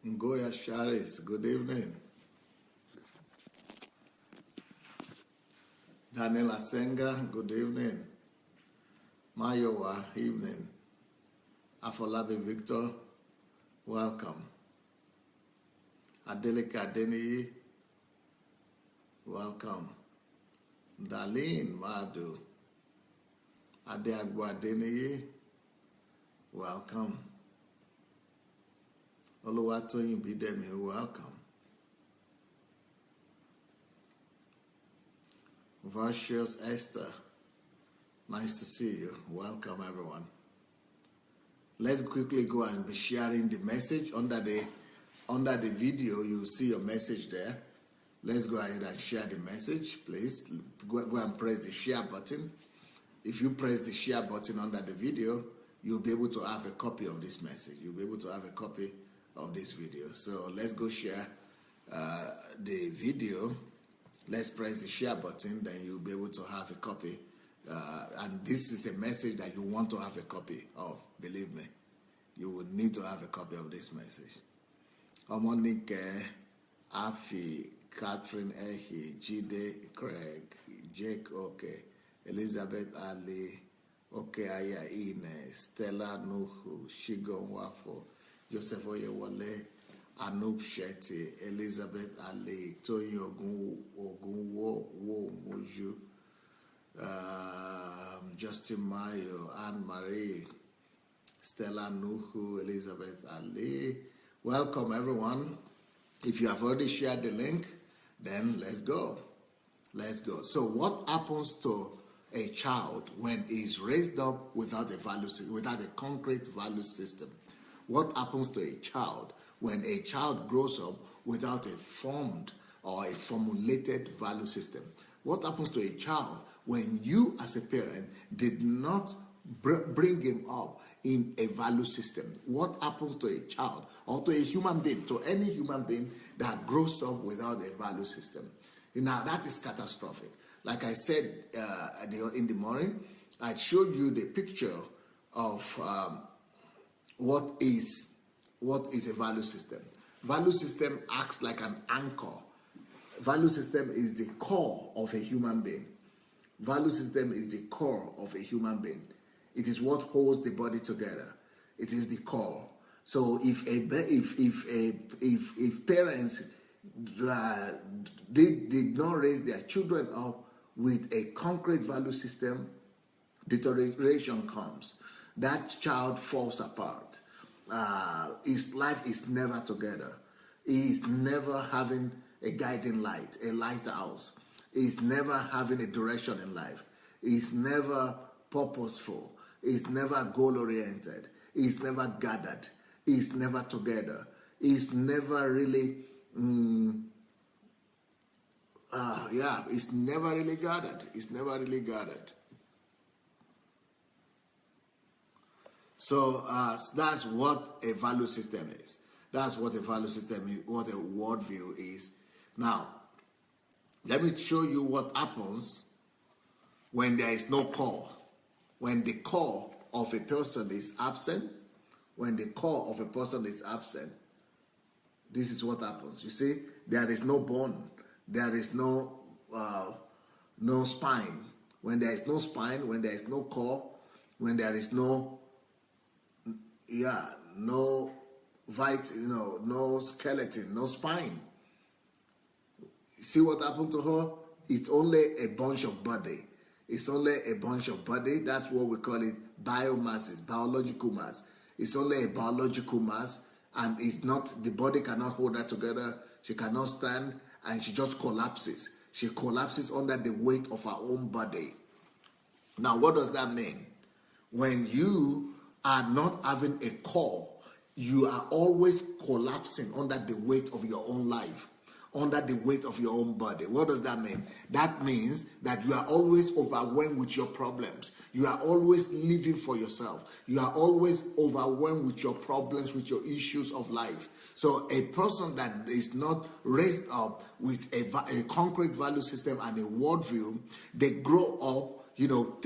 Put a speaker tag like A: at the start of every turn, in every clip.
A: Ngoya Sharis, good evening. Daniel Asenga, good evening. Mayowa, evening. Afolabi Victor, welcome. Adeleka Adeniyi, welcome. Darlene Madu, Adeagbo Adeniyi, welcome. Oluwatoyin Bidemi, welcome. Virtuous Esther, nice to see you. Welcome, everyone. Let's quickly go and be sharing the message under the video. You'll see your message there. Let's go ahead and share the message, please. Go and press the share button. If you press the share button under the video, you'll be able to have a copy of this message. You'll be able to have a copy of this video. So let's go share the video. Let's press the share button, then you'll be able to have a copy. And this is a message that you want to have a copy of. Believe me, you will need to have a copy of this message. Omonike, Afi, Catherine Ehi, Jide, Craig, Jake Oke, Elizabeth Ali, Oke Aya Ine, Stella Nuhu, Shigon Wafo, Joseph Oyewole, Anup Shetty, Elizabeth Ali, Tony Ogunwo Moju, Justin Mayo, Anne Marie, Stella Nuhu, Elizabeth Ali. Welcome, everyone. If you have already shared the link, then let's go. Let's go. So what happens to a child when he's raised up without a concrete value system? What happens to a child when a child grows up without a formed or a formulated value system? What happens to a child when you as a parent did not bring him up in a value system? What happens to a child or to a human being, to any human being that grows up without a value system? Now, that is catastrophic. Like I said in the morning, I showed you the picture of what is a value system. Value system acts like an anchor. Value system is the core of a human being. Value system is the core of a human being. It is what holds the body together. It is the core. So if parents did not raise their children up with a concrete value system, deterioration comes. That child falls apart. His life is never together. He is never having a guiding light, a lighthouse. He is never having a direction in life. He is never purposeful. He is never goal-oriented. He is never gathered. He is never together. He is never really, it's never really gathered. It's never really gathered. So that's what a value system is. That's what a value system is, what a worldview is. Now, let me show you what happens when there is no core. When the core of a person is absent, this is what happens. You see, there is no bone, there is no spine. When there is no spine, when there is no core, when there is no skeleton, no spine. See what happened to her? It's only a bunch of body. It's only a bunch of body. That's what we call it, biomasses, biological mass. It's only a biological mass, and it's not, the body cannot hold her together. She cannot stand, and she just collapses. She collapses under the weight of her own body. Now, what does that mean? When you are not having a core, you are always collapsing under the weight of your own life, under the weight of your own body. What does that mean? That means that you are always overwhelmed with your problems. You are always living for yourself. You are always overwhelmed with your problems, with your issues of life. So a person that is not raised up with a concrete value system and a worldview, they grow up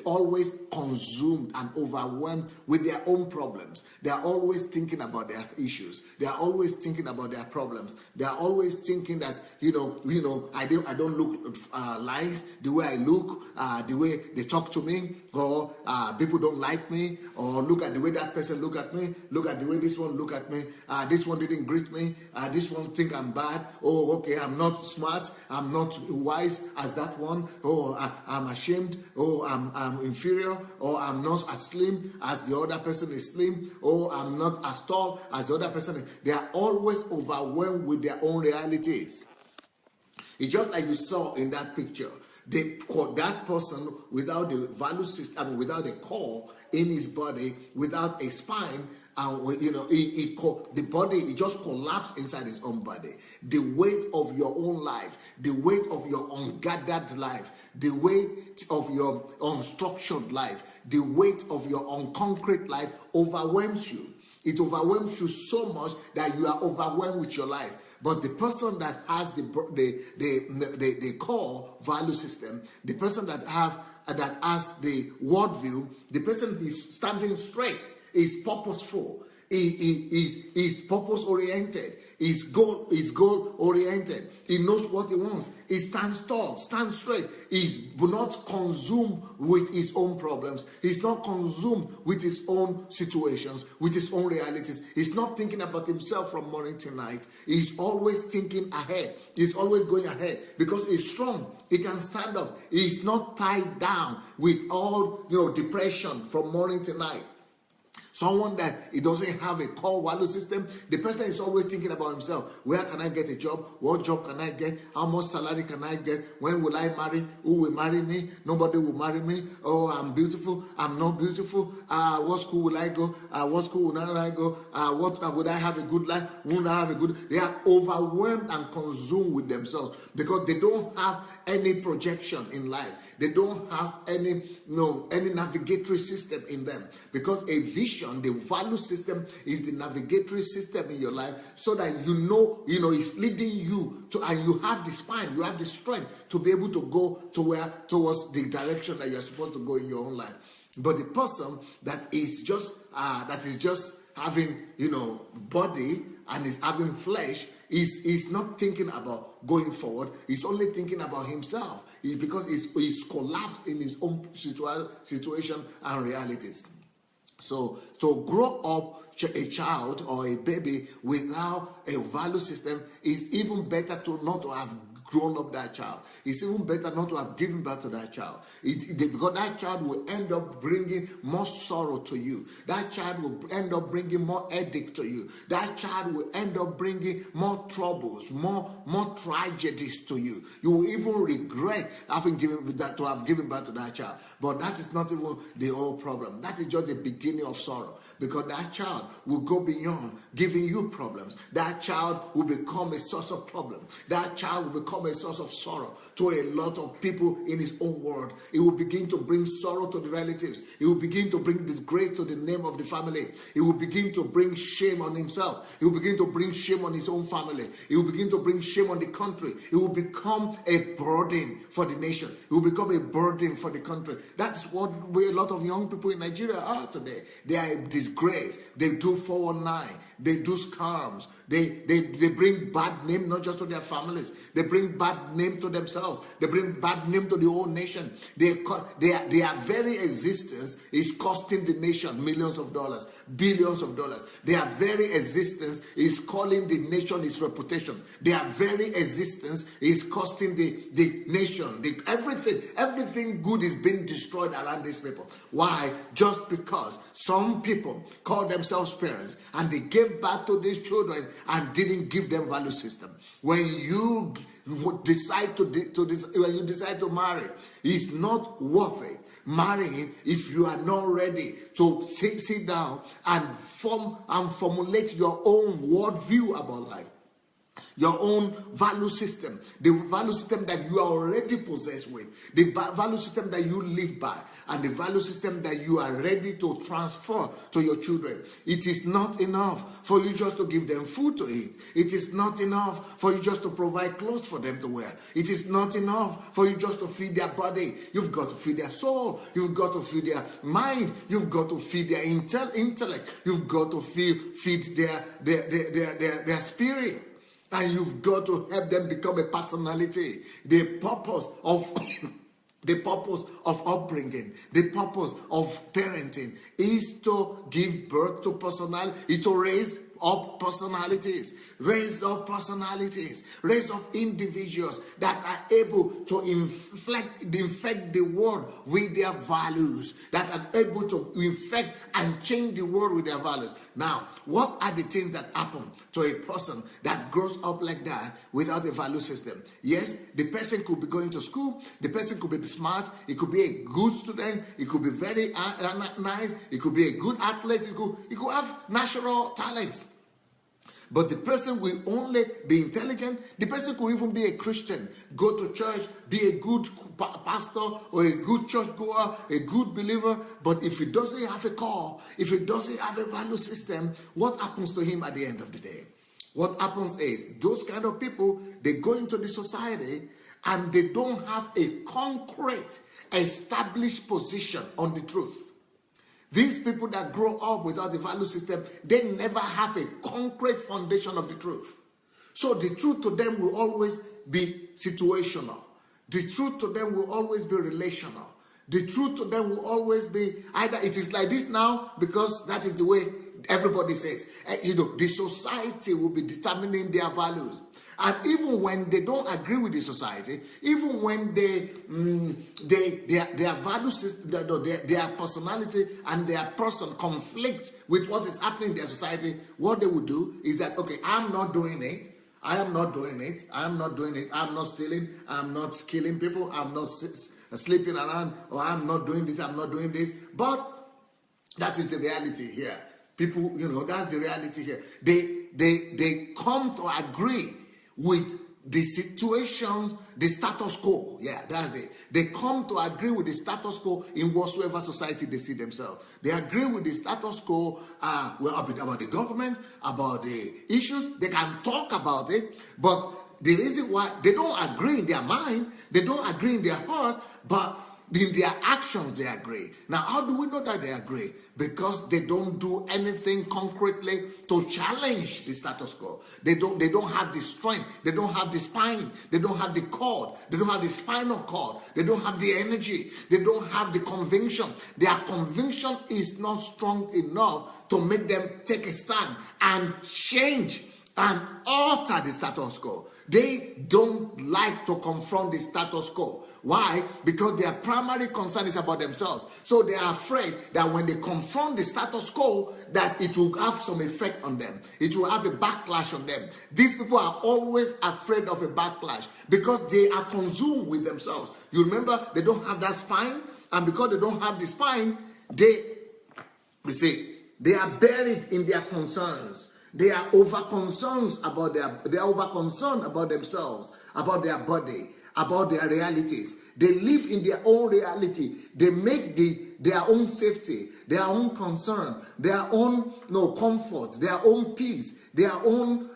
A: always consumed and overwhelmed with their own problems. They are always thinking about their issues. They are always thinking about their problems. They are always thinking that, I don't look nice the way I look, the way they talk to me, or people don't like me, or look at the way that person look at me, look at the way this one look at me, this one didn't greet me, this one think I'm bad, oh, okay, I'm not smart, I'm not wise as that one, oh, I'm ashamed, oh, I'm inferior, or I'm not as slim as the other person is slim, or I'm not as tall as the other person is. They are always overwhelmed with their own realities. It's just like you saw in that picture. That person without the value system, without a core in his body, without a spine, the body, it just collapsed inside his own body. The weight of your own life, the weight of your ungathered life, the weight of your unstructured life, the weight of your unconcrete life overwhelms you. It overwhelms you so much that you are overwhelmed with your life. But the person that has the core value system, the person that has the worldview, the person is standing straight, is purposeful, is purpose oriented, is goal oriented. He knows what he wants. He stands tall, stands straight. He's not consumed with his own problems. He's not consumed with his own situations, with his own realities. He's not thinking about himself from morning to night. He's always thinking ahead. He's always going ahead because he's strong. He can stand up. He's not tied down with all depression from morning to night. Someone that he doesn't have a core value system, the person is always thinking about himself. Where can I get a job? What job can I get? How much salary can I get? When will I marry? Who will marry me? Nobody will marry me. Oh, I'm beautiful. I'm not beautiful. What school will I go? What school will I go? Would I have a good life? Won't I have a good? They are overwhelmed and consumed with themselves because they don't have any projection in life. They don't have any navigatory system in them because a vision, the value system, is the navigatory system in your life, so that it's leading you to, and you have the spine, you have the strength to be able to go towards the direction that you're supposed to go in your own life. But the person that is just having body and is having flesh is not thinking about going forward. He's only thinking about himself because he's collapsed in his own situation and realities. So to grow up a child or a baby without a value system is even better not to have grown up that child. It's even better not to have given birth to that child. Because that child will end up bringing more sorrow to you. That child will end up bringing more headache to you. That child will end up bringing more troubles, more tragedies to you. You will even regret having given birth to that child. But that is not even the whole problem. That is just the beginning of sorrow. Because that child will go beyond giving you problems. That child will become a source of problem. That child will become a source of sorrow to a lot of people in his own world. It will begin to bring sorrow to the relatives. It will begin to bring disgrace to the name of the family. It will begin to bring shame on himself. It will begin to bring shame on his own family. It will begin to bring shame on the country. It will become a burden for the nation. It will become a burden for the country. That's what a lot of young people in Nigeria are today. They are disgraced. They do 419. They do scams. They bring bad name not just to their families. They bring bad name to themselves. They bring bad name to the whole nation. Their very existence is costing the nation millions of dollars, billions of dollars. Their very existence is calling the nation its reputation. Their very existence is costing the nation. Everything good is being destroyed around these people. Why? Just because some people call themselves parents and they gave birth to these children and didn't give them value system. When you decide to marry, it's not worth it marrying if you are not ready to sit down and formulate your own worldview about life. Your own value system, the value system that you are already possessed with, the value system that you live by, and the value system that you are ready to transfer to your children. It is not enough for you just to give them food to eat. It is not enough for you just to provide clothes for them to wear. It is not enough for you just to feed their body. You've got to feed their soul. You've got to feed their mind. You've got to feed their intellect. You've got to feed their spirit. And you've got to help them become a personality. The purpose of the purpose of upbringing, the purpose of parenting is to give birth to personality, is to raise up personalities, raise up individuals that are able to infect the world with their values, that are able to infect and change the world with their values. Now, what are the things that happen to a person that grows up like that without a value system? Yes, the person could be going to school, the person could be smart, it could be a good student, it could be very nice, it could be a good athlete, it could have natural talents. But the person will only be intelligent. The person could even be a Christian, go to church, be a good pastor or a good churchgoer, a good believer. But if he doesn't have a call, if he doesn't have a value system, what happens to him at the end of the day? What happens is those kind of people, they go into the society and they don't have a concrete, established position on the truth. These people that grow up without the value system, they never have a concrete foundation of the truth. So the truth to them will always be situational. The truth to them will always be relational. The truth to them will always be either it is like this now because that is the way everybody says. The society will be determining their values. And even when they don't agree with the society, even when their value system, their personality and their person conflicts with what is happening in their society, what they will do is that, okay, I'm not doing it. I am not doing it. I am not doing it. I'm not stealing. I'm not killing people. I'm not sleeping around. Or I'm not doing this. I'm not doing this. But that is the reality here. People, that's the reality here. They come to agree with the situations, the status quo. Yeah, that's it. They come to agree with the status quo in whatsoever society they see themselves. They agree with the status quo about the government, about the issues. They can talk about it, but the reason why they don't agree in their mind, they don't agree in their heart, but in their actions they agree. Now, how do we know that they agree? Because they don't do anything concretely to challenge the status quo. They don't have the strength. They don't have the spine. They don't have the cord. They don't have the spinal cord. They don't have the energy. They don't have the conviction. Their conviction is not strong enough to make them take a stand and change and alter the status quo. They don't like to confront the status quo. Why? Because their primary concern is about themselves. So they are afraid that when they confront the status quo, that it will have some effect on them. It will have a backlash on them. These people are always afraid of a backlash because they are consumed with themselves. You remember, they don't have that spine, and because they don't have the spine, they are buried in their concerns. They are over-concerned about themselves, about their body, about their realities. They live in their own reality. They make their own safety, their own concern, their own comfort, their own peace, their own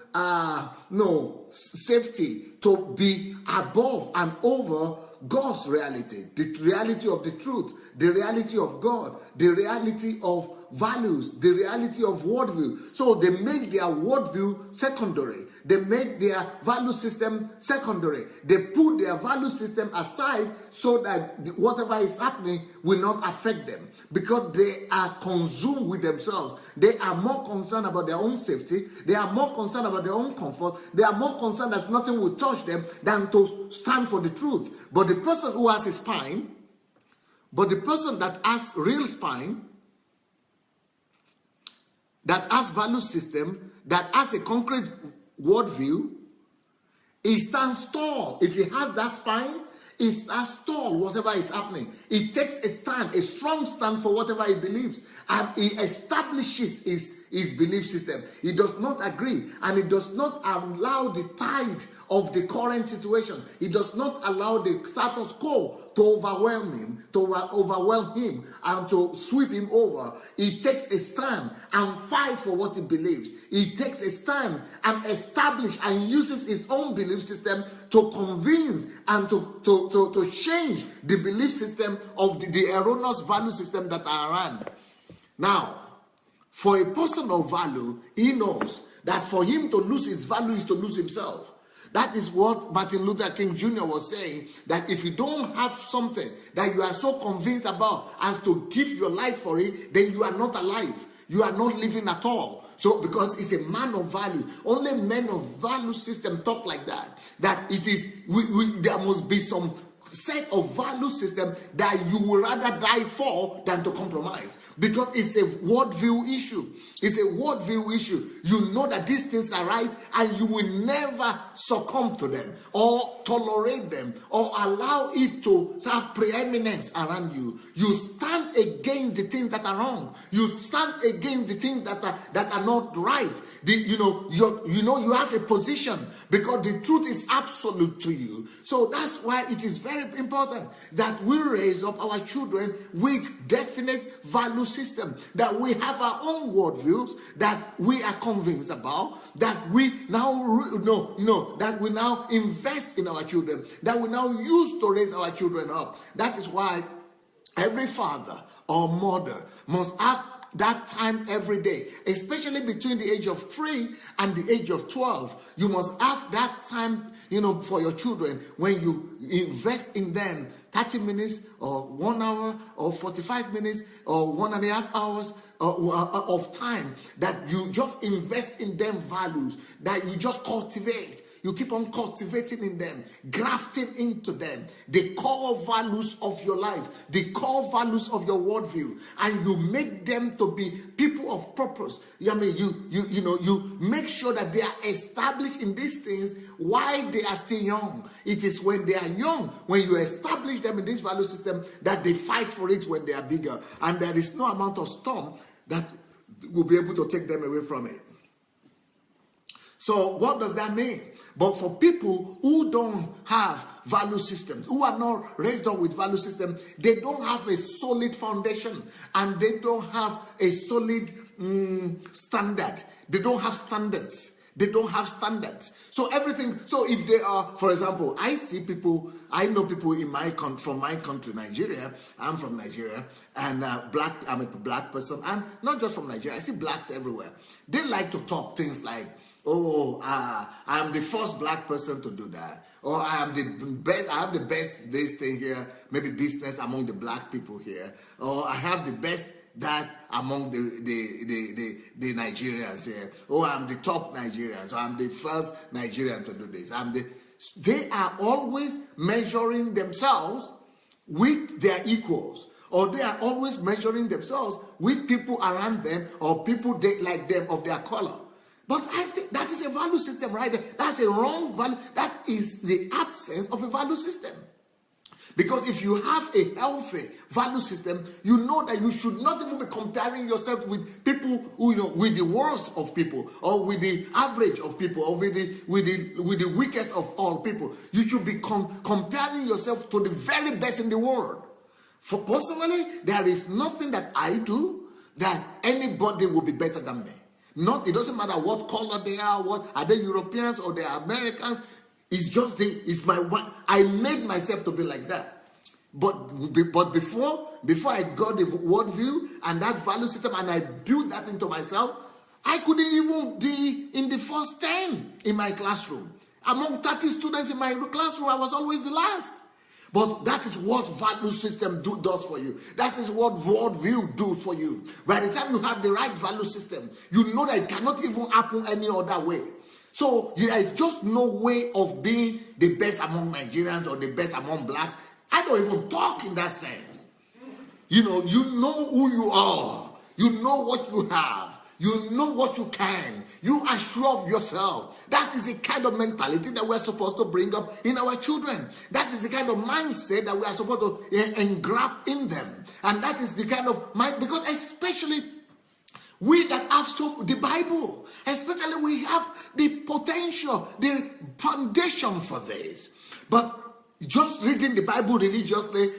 A: safety to be above and over God's reality, the reality of the truth, the reality of God, the reality of values, the reality of worldview. So they make their worldview secondary. They make their value system secondary. They put their value system aside so that whatever is happening will not affect them because they are consumed with themselves. They are more concerned about their own safety. They are more concerned about their own comfort. They are more concerned that nothing will touch them than to stand for the truth. But the person who has a spine, but the person that has real spine, that has value system, that has a concrete worldview, he stands tall. If he has that spine, he stands tall whatever is happening. He takes a stand, a strong stand for whatever he believes. And he establishes his belief system. He does not agree, and he does not allow the tide of the current situation. He does not allow the status quo to overwhelm him, and to sweep him over. He takes a stand and fights for what he believes. He takes a stand and establishes and uses his own belief system to convince and to change the belief system of the erroneous value system that are around. Now, for a person of value, he knows that for him to lose his value is to lose himself. That is what Martin Luther King Jr. was saying, that if you don't have something that you are so convinced about as to give your life for it, then you are not alive. You are not living at all. So, because it's a man of value. Only men of value system talk like that. That it is, there must be some set of value system that you would rather die for than to compromise, because it's a worldview issue. It's a worldview issue. You know that these things are right, and you will never succumb to them or tolerate them or allow it to have preeminence around you. You stand against the things that are wrong. You stand against the things that are not right. You have a position because the truth is absolute to you. So that's why it is very important that we raise up our children with definite value system, that we have our own worldviews that we are convinced about, that we now that we now invest in our children, that we now use to raise our children up. That is why every father or mother must have that time every day, especially between the age of 3 and the age of 12. You must have that time, for your children, when you invest in them 30 minutes or 1 hour or 45 minutes or 1.5 hours of time, that you just invest in them values, that you just cultivate. You keep on cultivating in them, grafting into them the core values of your life, the core values of your worldview, and you make them to be people of purpose. You make sure that they are established in these things while they are still young. It is when they are young, when you establish them in this value system, that they fight for it when they are bigger, and there is no amount of storm that will be able to take them away from it. So what does that mean? But for people who don't have value systems, who are not raised up with value system, they don't have a solid foundation, and they don't have a solid standard. They don't have standards. They don't have standards. So everything. So if they are, for example, I know people from my country, Nigeria. I'm from Nigeria, and I'm a black person, and not just from Nigeria. I see blacks everywhere. They like to talk things like, I'm the first black person to do that, or I am the best. I have the best this thing here, maybe business among the black people here, or I have the best that among the Nigerians here. I'm the top Nigerian, so I'm the first Nigerian to do this. They are always measuring themselves with their equals, or they are always measuring themselves with people around them or people like them of their color. But I think that is a value system right there. That's a wrong value. That is the absence of a value system. Because if you have a healthy value system, you know that you should not even be comparing yourself with people who, with the worst of people, or with the average of people, or with the weakest of all people. You should be comparing yourself to the very best in the world. For personally, there is nothing that I do that anybody will be better than me. It doesn't matter what color they are, are they Europeans or they are Americans. It's just I made myself to be like that. But before I got the worldview and that value system, and I built that into myself, I couldn't even be in the first 10 in my classroom. Among 30 students in my classroom, I was always the last. But that is what value system does for you. That is what worldview do for you. By the time you have the right value system, you know that it cannot even happen any other way. So there is just no way of being the best among Nigerians or the best among blacks. I don't even talk in that sense. You know who you are. You know what you have. You know what you can. You are sure of yourself. That is the kind of mentality that we're supposed to bring up in our children. That is the kind of mindset that we are supposed to engraft in them. And that is the kind of mind, because especially We that have the Bible, especially, we have the potential, the foundation for this. But just reading the Bible religiously,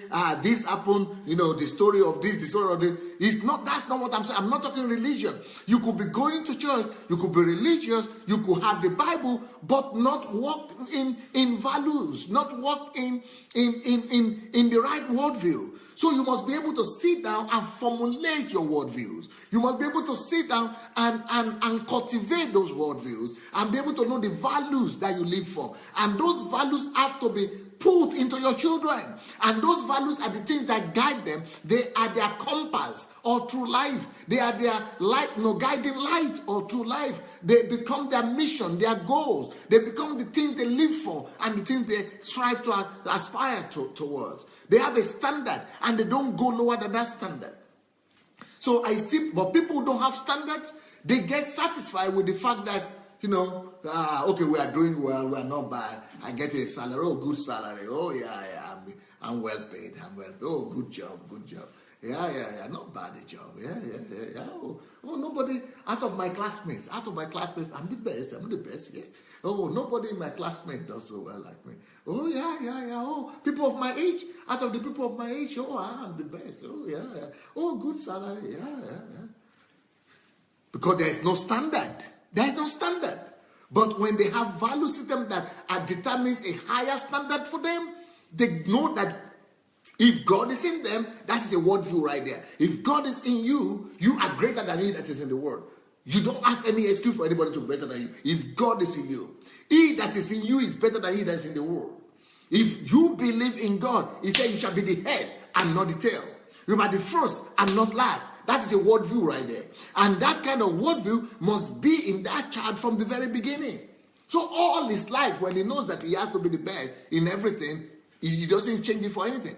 A: this happened, the story of this, the story of this, that's not what I'm saying. I'm not talking religion. You could be going to church, you could be religious, you could have the Bible, but not walk in values, not walk in the right worldview. So you must be able to sit down and formulate your worldviews. You must be able to sit down and cultivate those worldviews and be able to know the values that you live for. And those values have to be put into your children. And those values are the things that guide them. They are their compass or true life. They are their light, guiding light or true life. They become their mission, their goals. They become the things they live for and the things they strive to aspire towards. They have a standard and they don't go lower than that standard. So I see, but people who don't have standards, they get satisfied with the fact that, okay, we are doing well, we are not bad. I get a salary, good salary. Oh, yeah, I'm well paid. Oh, good job. Yeah, not bad a job. Yeah. Oh, nobody out of my classmates, I'm the best, yeah. Oh, nobody in my classmates does so well like me. Oh, yeah. Oh, people of my age, out of the people of my age, I'm the best. Oh, yeah. Oh, good salary, yeah. Because there is no standard. There is no standard. But when they have value system that determines a higher standard for them, they know that if God is in them, that is a worldview right there. If God is in you, you are greater than he that is in the world. You don't have any excuse for anybody to be better than you. If God is in you, he that is in you is better than he that is in the world. If you believe in God, he said you shall be the head and not the tail. You are the first and not last. That is a worldview right there. And that kind of worldview must be in that child from the very beginning. So all his life, when he knows that he has to be the best in everything, he doesn't change it for anything.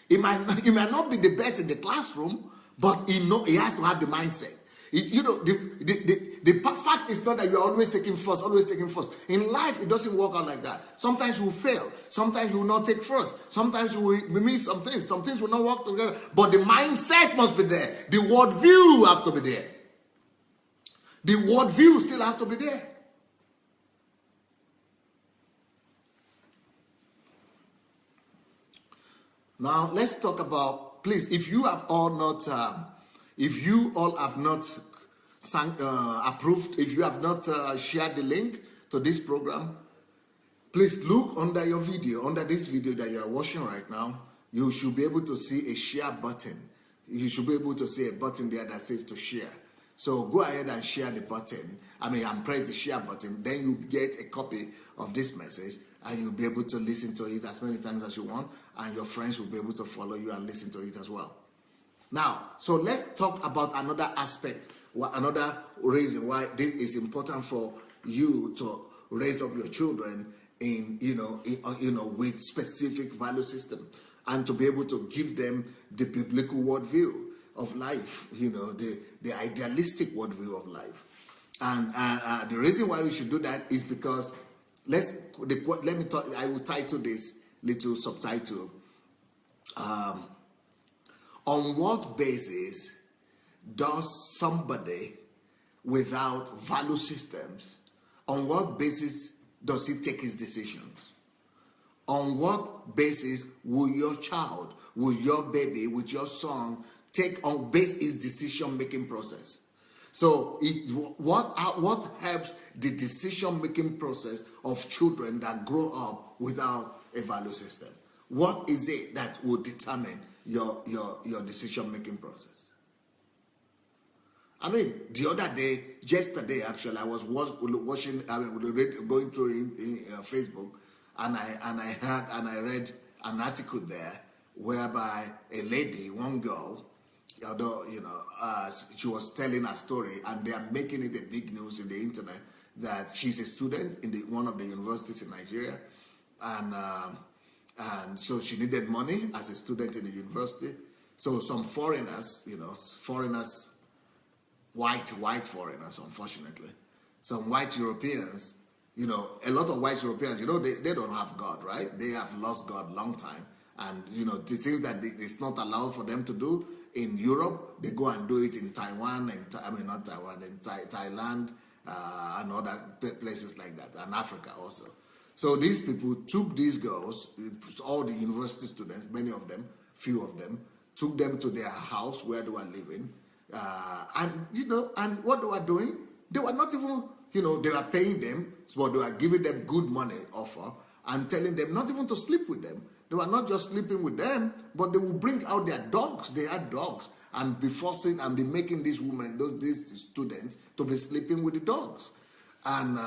A: He might not be the best in the classroom, but he has to have the mindset. The fact is not that you are always taking first. In life, it doesn't work out like that. Sometimes you will fail. Sometimes you will not take first. Sometimes you will miss some things. Some things will not work together. But the mindset must be there. The worldview has to be there. The worldview still has to be there. Now, let's talk about, please, if you all have not approved, if you have not shared the link to this program, please look under your video, under this video that you are watching right now. You should be able to see a share button. You should be able to see a button there that says to share. So go ahead and share the button. And press the share button. Then you get a copy of this message and you'll be able to listen to it as many times as you want. And your friends will be able to follow you and listen to it as well. Now, so let's talk about another aspect, another reason why this is important for you to raise up your children with specific value system and to be able to give them the biblical worldview of life, the idealistic worldview of life. And the reason why we should do that is because I will title this little subtitle, on what basis does somebody without value systems, on what basis does he take his decisions? On what basis will your child, will your baby, will your son base his decision-making process? So what helps the decision-making process of children that grow up without a value system? What is it that will determine your decision-making process? The other day, yesterday actually, I was watching, going through in Facebook, and I read an article there whereby a lady, one girl, although she was telling a story, and they are making it a big news in the internet that she's a student in one of the universities in Nigeria, and so she needed money as a student in the university. So some foreigners, white foreigners, unfortunately, some white Europeans, a lot of white Europeans, they don't have God, right? They have lost God long time. And, the things that it's not allowed for them to do in Europe, they go and do it in Taiwan, and I mean not Taiwan, in Thailand, and other places like that, and Africa also. So these people took these girls, all the university students, many of them, few of them, took them to their house where they were living, and what they were doing, they were not even, they were paying them, but they were giving them good money offer and telling them not even to sleep with them. They were not just sleeping with them, but they would bring out their dogs. They had dogs, and be forcing and be making these women, these students, to be sleeping with the dogs, and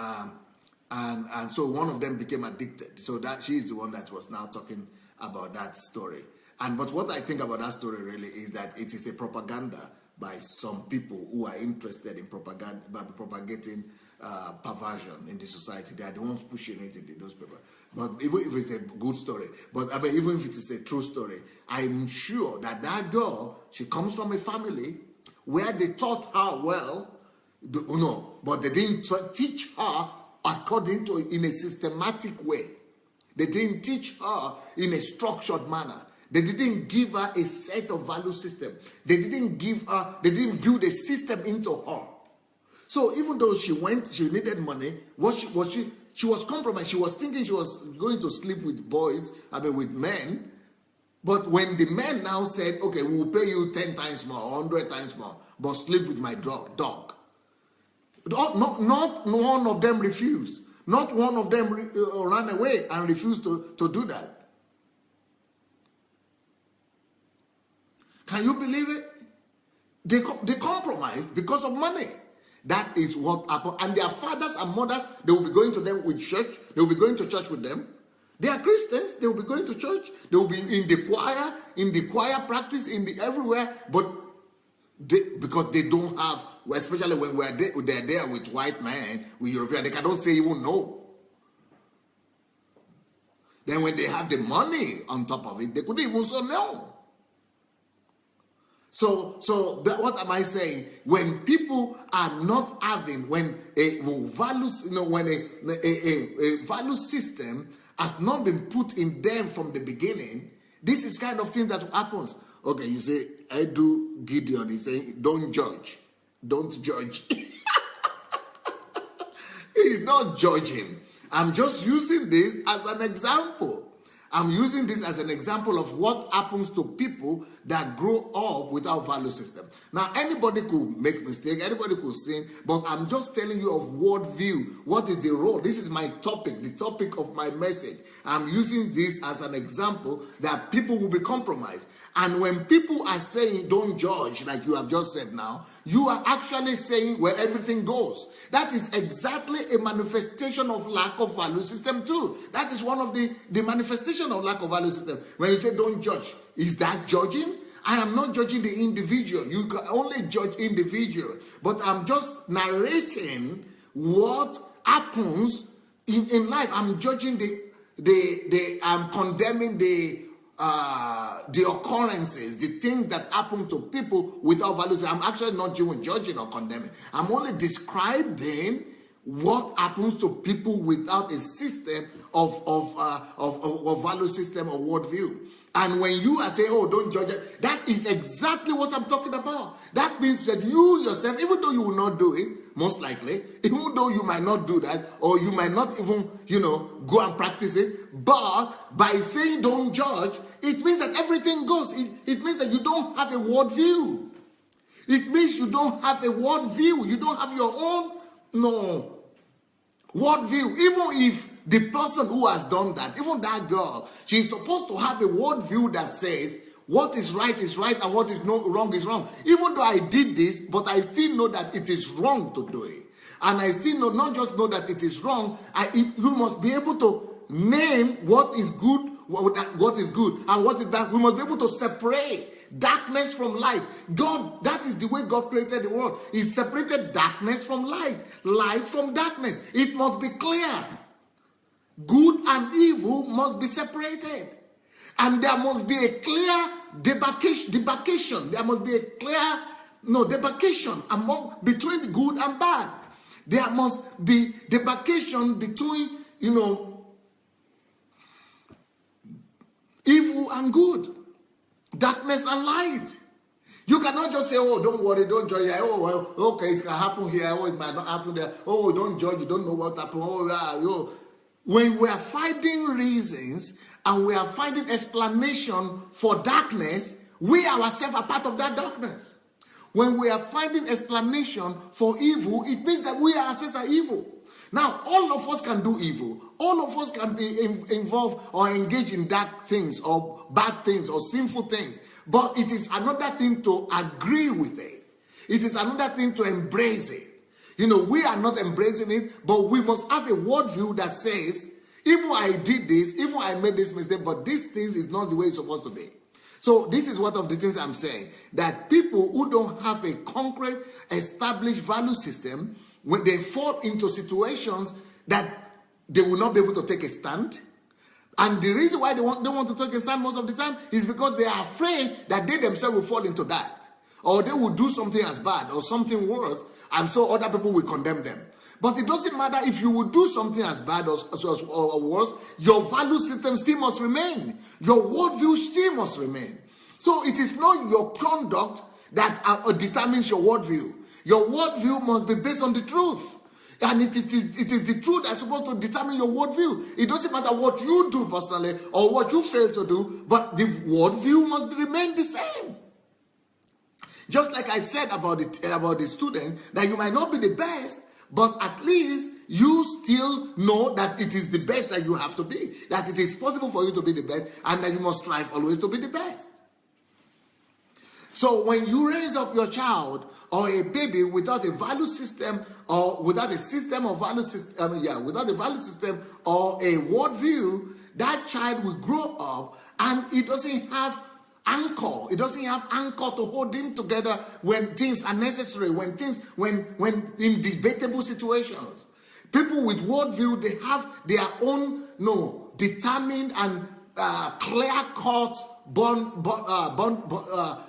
A: so one of them became addicted. So that she's the one that was now talking about that story. But what I think about that story really is that it is a propaganda by some people who are interested in propagating perversion in the society. They are the ones pushing it in the newspaper. But even if it's a good story, even if it is a true story, I'm sure that that girl, she comes from a family where they taught her well, but they didn't teach her according to, in a systematic way. They didn't teach her in a structured manner. They didn't give her a set of value system. They didn't build a system into her. So even though she needed money, she was compromised. She was thinking she was going to sleep with with men. But when the men now said, okay, we will pay you 10 times more, or 100 times more, but sleep with my dog. Not one of them refused. Not one of them ran away and refused to do that. Can you believe it? They compromised because of money. That is what happened. And their fathers and mothers, they will be going to them with church. They will be going to church with them. They are Christians. They will be going to church. They will be in the choir practice, everywhere. But because they don't have, especially when they're there with white men, with European, they cannot say even no. Then when they have the money on top of it, they couldn't even say no. So what am I saying? When people are not having, when a value system has not been put in them from the beginning, this is kind of thing that happens. Okay, you say, Edu Gideon is saying, don't judge. Don't judge. He's not judging. I'm just using this as an example. I'm using this as an example of what happens to people that grow up without value system. Now, anybody could make mistake, anybody could sin, but I'm just telling you of worldview. What is the role? This is my topic, the topic of my message. I'm using this as an example that people will be compromised. And when people are saying, don't judge, like you have just said now, you are actually saying where everything goes. That is exactly a manifestation of lack of value system too. That is one of the manifestations of lack of value system. When you say don't judge, is that judging? I am not judging the individual. You can only judge individual. But I'm just narrating what happens in life. I'm judging I'm condemning the occurrences, the things that happen to people without values. I'm actually not judging or condemning. I'm only describing what happens to people without a system of value system or worldview. And when you are saying, oh, don't judge it, that is exactly what I'm talking about. That means that you yourself, even though you will not do it, most likely, even though you might not do that, or you might not even, go and practice it, but by saying don't judge, it means that everything goes. It means that you don't have a worldview. It means you don't have a worldview. You don't have your own, worldview. Even if the person who has done that, even that girl, she's supposed to have a worldview that says what is right and what is wrong is wrong. Even though I did this, but I still know that it is wrong to do it. And I still not just know that it is wrong, you must be able to name what is good, what is good, and what is bad. We must be able to separate darkness from light. God, that is the way God created the world. He separated darkness from light, light from darkness. It must be clear. Good and evil must be separated. And there must be a clear demarcation. There must be a clear demarcation between good and bad. There must be demarcation between, evil and good, darkness and light. You cannot just say, oh, don't worry, don't judge. Oh, well, okay, it can happen here. Oh, it might not happen there. Oh, don't judge. You don't know what happened. Oh, yeah. When we are finding reasons and we are finding explanation for darkness, we ourselves are part of that darkness. When we are finding explanation for evil, it means that we ourselves are evil. Now, all of us can do evil. All of us can be involved or engage in dark things or bad things or sinful things. But it is another thing to agree with it. It is another thing to embrace it. We are not embracing it, but we must have a worldview that says, even I did this, even I made this mistake, but these things is not the way it's supposed to be. So this is one of the things I'm saying, that people who don't have a concrete, established value system, when they fall into situations that they will not be able to take a stand. And the reason why they want to take a stand most of the time is because they are afraid that they themselves will fall into that. Or they will do something as bad or something worse, and so other people will condemn them. But it doesn't matter if you will do something as bad or worse, your value system still must remain. Your worldview still must remain. So it is not your conduct that determines your worldview. Your worldview must be based on the truth. And it is the truth that's supposed to determine your worldview. It doesn't matter what you do personally or what you fail to do, but the worldview must remain the same. Just like I said about the student, that you might not be the best, but at least you still know that it is the best that you have to be. That it is possible for you to be the best, and that you must strive always to be the best. So when you raise up your child or a baby without a value system or without a system of value system, without a value system or a worldview, that child will grow up and it doesn't have anchor. It doesn't have anchor to hold him together when things are necessary, when in debatable situations. People with worldview, they have their own determined and clear-cut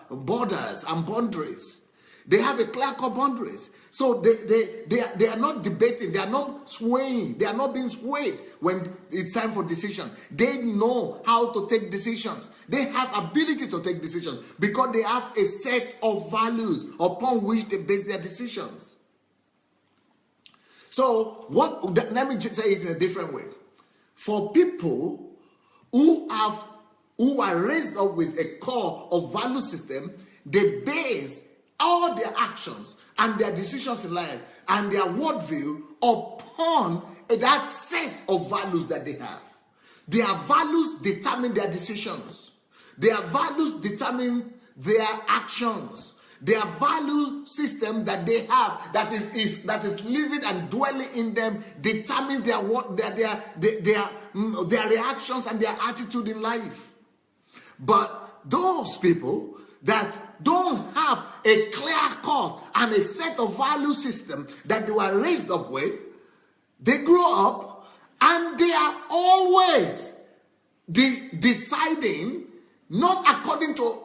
A: borders and boundaries. They have a clear-cut boundaries. So they are not debating. They are not swaying. They are not being swayed when it's time for decision. They know how to take decisions. They have ability to take decisions because they have a set of values upon which they base their decisions. So let me just say it in a different way. For people who are raised up with a core of value system, they base all their actions and their decisions in life and their worldview upon that set of values that they have. Their values determine their decisions. Their values determine their actions. Their value system that they have, that is living and dwelling in them, determines their reactions and their attitude in life. But those people that don't have a clear cut and a set of value system that they were raised up with, they grow up and they are always deciding not according to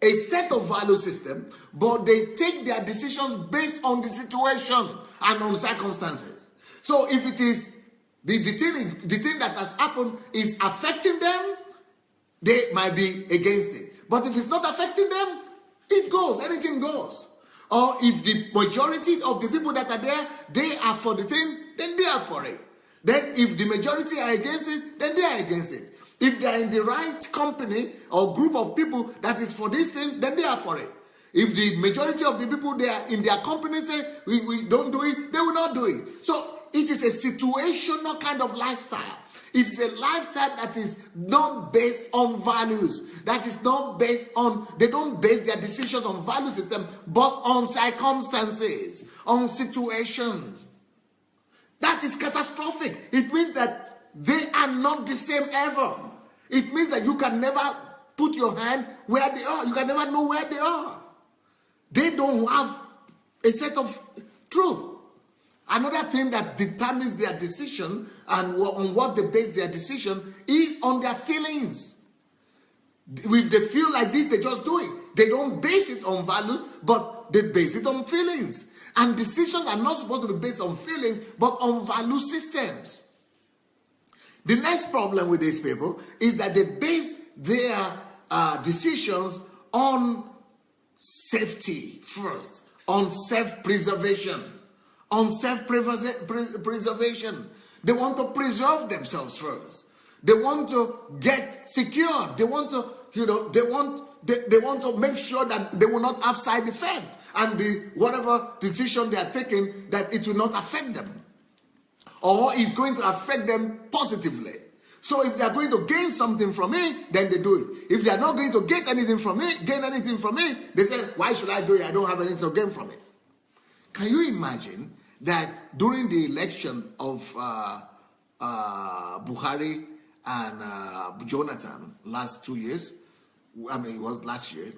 A: a set of value system, but they take their decisions based on the situation and on circumstances. So if it is the thing that has happened is affecting them, they might be against it. But if it's not affecting them, it goes, anything goes. Or if the majority of the people that are there, they are for the thing, then they are for it. Then if the majority are against it, then they are against it. If they are in the right company or group of people that is for this thing, then they are for it. If the majority of the people they are in their company say, we don't do it, they will not do it. So it is a situational kind of lifestyle. It's a lifestyle that is not based on values. That is not based on, they don't base their decisions on value system, but on circumstances, on situations. That is catastrophic. It means that they are not the same ever. It means that you can never put your hand where they are. You can never know where they are. They don't have a set of truth. Another thing that determines their decision and on what they base their decision is on their feelings. If they feel like this, they just do it. They don't base it on values, but they base it on feelings. And decisions are not supposed to be based on feelings, but on value systems. The next problem with these people is that they base their decisions on safety first, on self-preservation, on self-preservation. They want to preserve themselves first. They want to get secure. They want to, they want to make sure that they will not have side effect, and whatever decision they are taking, that it will not affect them, or it's going to affect them positively. So if they are going to gain something from me, then they do it. If they are not going to gain anything from me, they say, why should I do it? I don't have anything to gain from it. Can you imagine that during the election of Buhari and Jonathan last 2 years, I mean, it was last year,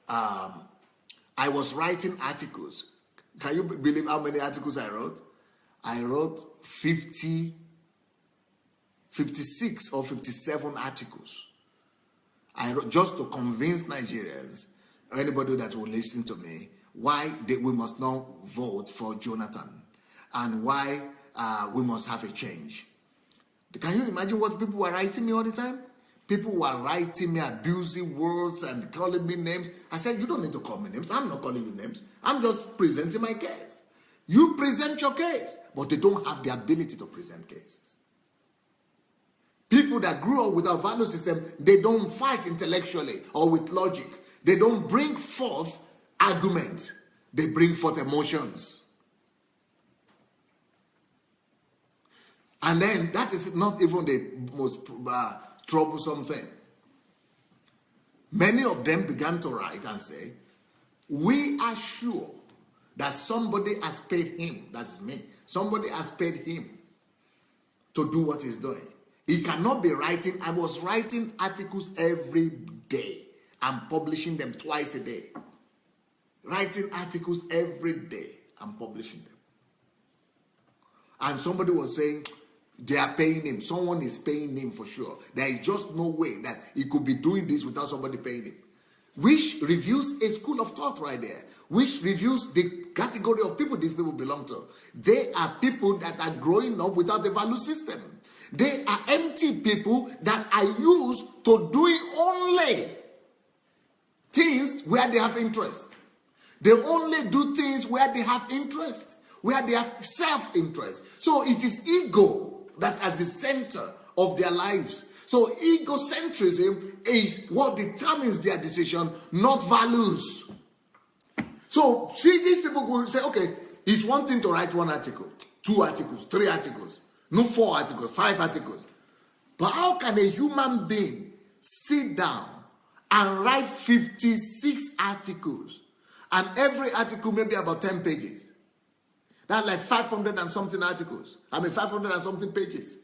A: I was writing articles. Can you believe how many articles I wrote? I wrote 56 or 57 articles. I wrote just to convince Nigerians, anybody that will listen to me, why we must not vote for Jonathan, and why we must have a change. Can you imagine what people were writing me all the time? People were writing me abusive words and calling me names. I said, you don't need to call me names. I'm not calling you names. I'm just presenting my case. You present your case, but they don't have the ability to present cases. People that grew up without value system, they don't fight intellectually or with logic. They don't bring forth argument. They bring forth emotions. And then that is not even the most troublesome thing. Many of them began to write and say, we are sure that somebody has paid him, that's me, somebody has paid him to do what he's doing. He cannot be writing. I was writing articles every day and publishing them twice a day. Writing articles every day and publishing them. And somebody was saying, they are paying him. Someone is paying him for sure. There is just no way that he could be doing this without somebody paying him. Which reviews a school of thought right there. Which reviews the category of people these people belong to. They are people that are growing up without a value system. They are empty people that are used to doing only things where they have interest. They only do things where they have interest, where they have self-interest. So it is ego that's at the center of their lives. So egocentrism is what determines their decision, not values. So see, these people will say, okay, it's one thing to write one article, 2 articles, 3 articles, no 4 articles, 5 articles. But how can a human being sit down and write 56 articles, and every article maybe about 10 pages? That's like 500 and something articles. 500 and something pages.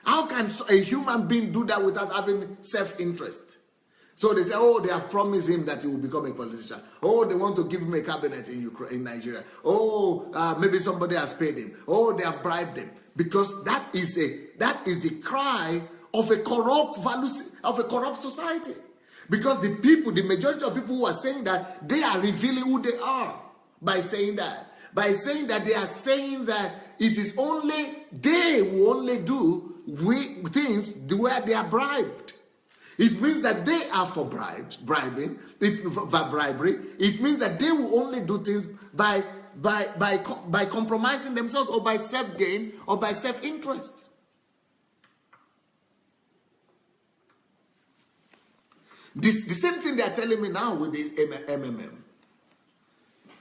A: How can a human being do that without having self-interest? So they say, oh, they have promised him that he will become a politician. Oh, they want to give him a cabinet in Nigeria. Oh, maybe somebody has paid him. Oh, they have bribed him. Because that is the cry of a corrupt society. Because the majority of people who are saying that, they are revealing who they are by saying that. By saying that, they are saying that it is only they who only do things where they are bribed. It means that they are for bribery. It means that they will only do things by compromising themselves, or by self-gain, or by self-interest. The same thing they are telling me now with this MMM.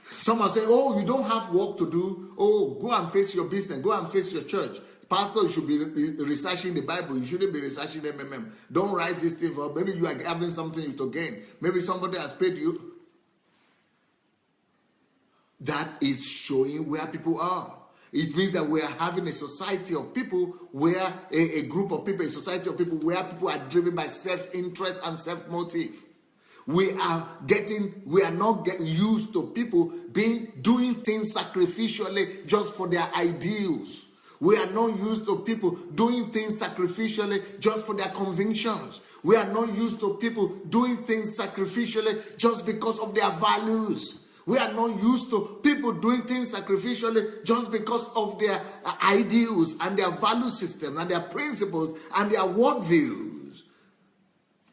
A: Some are saying, oh, you don't have work to do. Oh, go and face your business. Go and face your church. Pastor, you should be researching the Bible. You shouldn't be researching MMM. Don't write this thing for, maybe you are having something to gain. Maybe somebody has paid you. That is showing where people are. It means that we are having a society of people where a group of people, a society of people where people are driven by self-interest and self-motive. We are not getting used to people doing things sacrificially just for their ideals. We are not used to people doing things sacrificially just for their convictions. We are not used to people doing things sacrificially just because of their values. We are not used to people doing things sacrificially just because of their ideals and their value systems and their principles and their worldviews.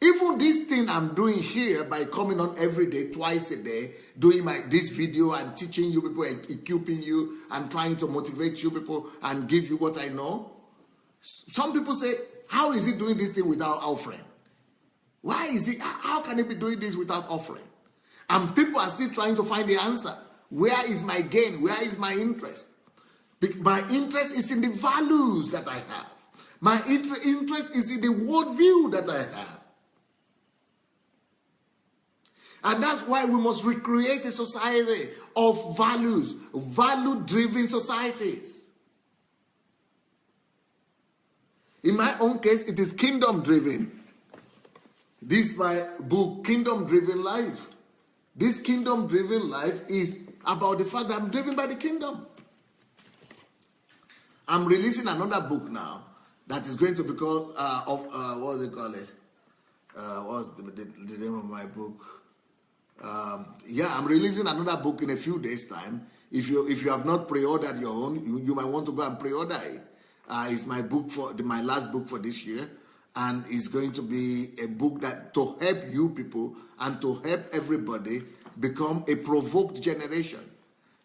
A: Even this thing I'm doing here by coming on every day, twice a day, doing this video and teaching you people, equipping you and trying to motivate you people and give you what I know. Some people say, how is he doing this thing without offering? Why is he, how can he be doing this without offering? And people are still trying to find the answer. Where is my gain? Where is my interest? My interest is in the values that I have. My interest is in the worldview that I have. And that's why we must recreate a society of values, value-driven societies. In my own case, it is kingdom-driven. This is my book, Kingdom-Driven Life. This kingdom-driven life is about the fact that I'm driven by the kingdom. I'm releasing another book now that is going to be called, what do they call it? What's the name of my book? I'm releasing another book in a few days' time. If you have not pre-ordered your own, you might want to go and pre-order it. It's my book my last book for this year, and it's going to be a book that to help you people and to help everybody become a provoked generation.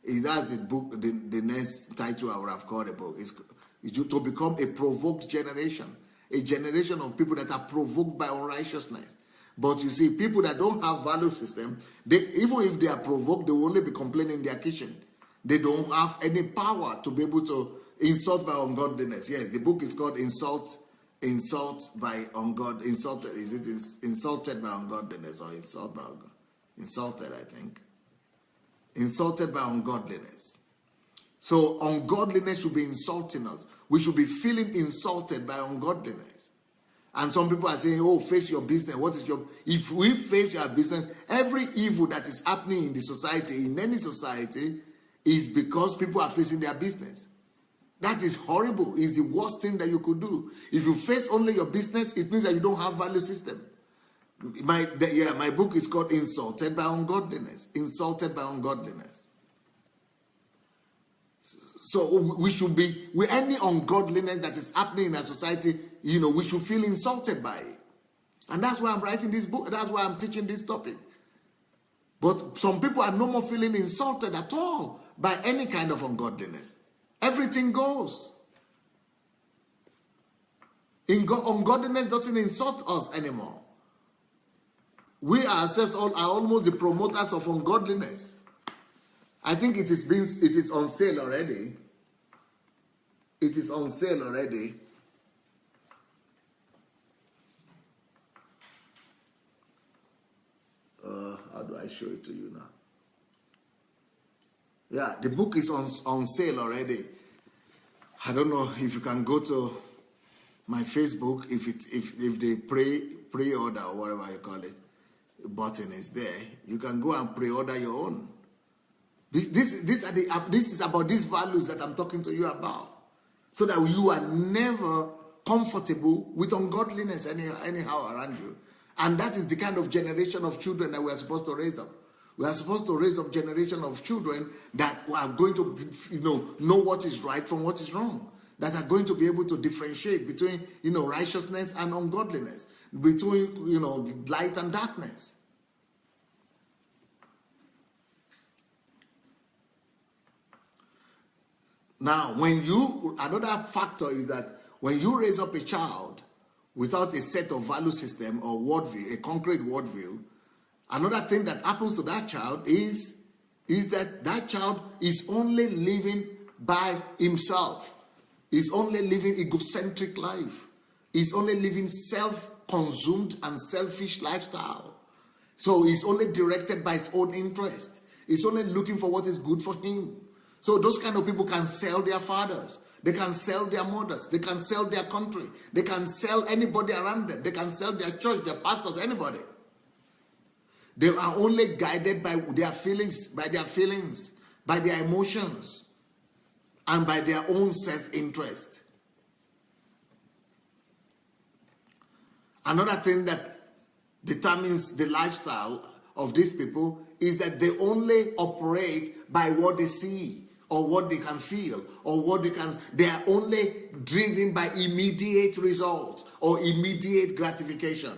A: That's the book. The next title I would have called the book is to become a provoked generation, a generation of people that are provoked by unrighteousness. But you see, people that don't have value system, even if they are provoked, they will only be complaining in their kitchen. They don't have any power to be able to insult by ungodliness. Yes, the book is called Insult by Ungodliness. Insulted. Is it insulted by ungodliness or insult by ungodliness? Insulted, I think. Insulted by ungodliness. So ungodliness should be insulting us. We should be feeling insulted by ungodliness. And some people are saying, oh, face your business. What is if we face our business, every evil that is happening in the society, in any society, is because people are facing their business. That is horrible. It's the worst thing that you could do. If you face only your business, it means that you don't have value system. My book is called Insulted by Ungodliness. Insulted by Ungodliness. So we should be, with any ungodliness that is happening in our society, we should feel insulted by it. And that's why I'm writing this book. That's why I'm teaching this topic. But some people are no more feeling insulted at all by any kind of ungodliness. Everything goes. Ungodliness doesn't insult us anymore. We ourselves are almost the promoters of ungodliness. I think it is on sale already. It is on sale already. How do I show it to you now? Yeah, the book is on sale already. I don't know if you can go to my Facebook, if the pre-order or whatever you call it button is there, you can go and pre-order your own. This is about these values that I'm talking to you about, so that you are never comfortable with ungodliness anyhow around you. And that is the kind of generation of children that we are supposed to raise up. We are supposed to raise up generation of children that are going to know what is right from what is wrong, that are going to be able to differentiate between righteousness and ungodliness, between light and darkness. Now, another factor is that when you raise up a child without a set of value system or worldview, a concrete worldview, another thing that happens to that child is that child is only living by himself. He's only living egocentric life. He's only living self-consumed and selfish lifestyle. So he's only directed by his own interest. He's only looking for what is good for him. So those kind of people can sell their fathers. They can sell their mothers. They can sell their country. They can sell anybody around them. They can sell their church, their pastors, anybody. They are only guided by their feelings, by their emotions, and by their own self-interest. Another thing that determines the lifestyle of these people is that they only operate by what they see, or what they can feel, or they are only driven by immediate results or immediate gratification.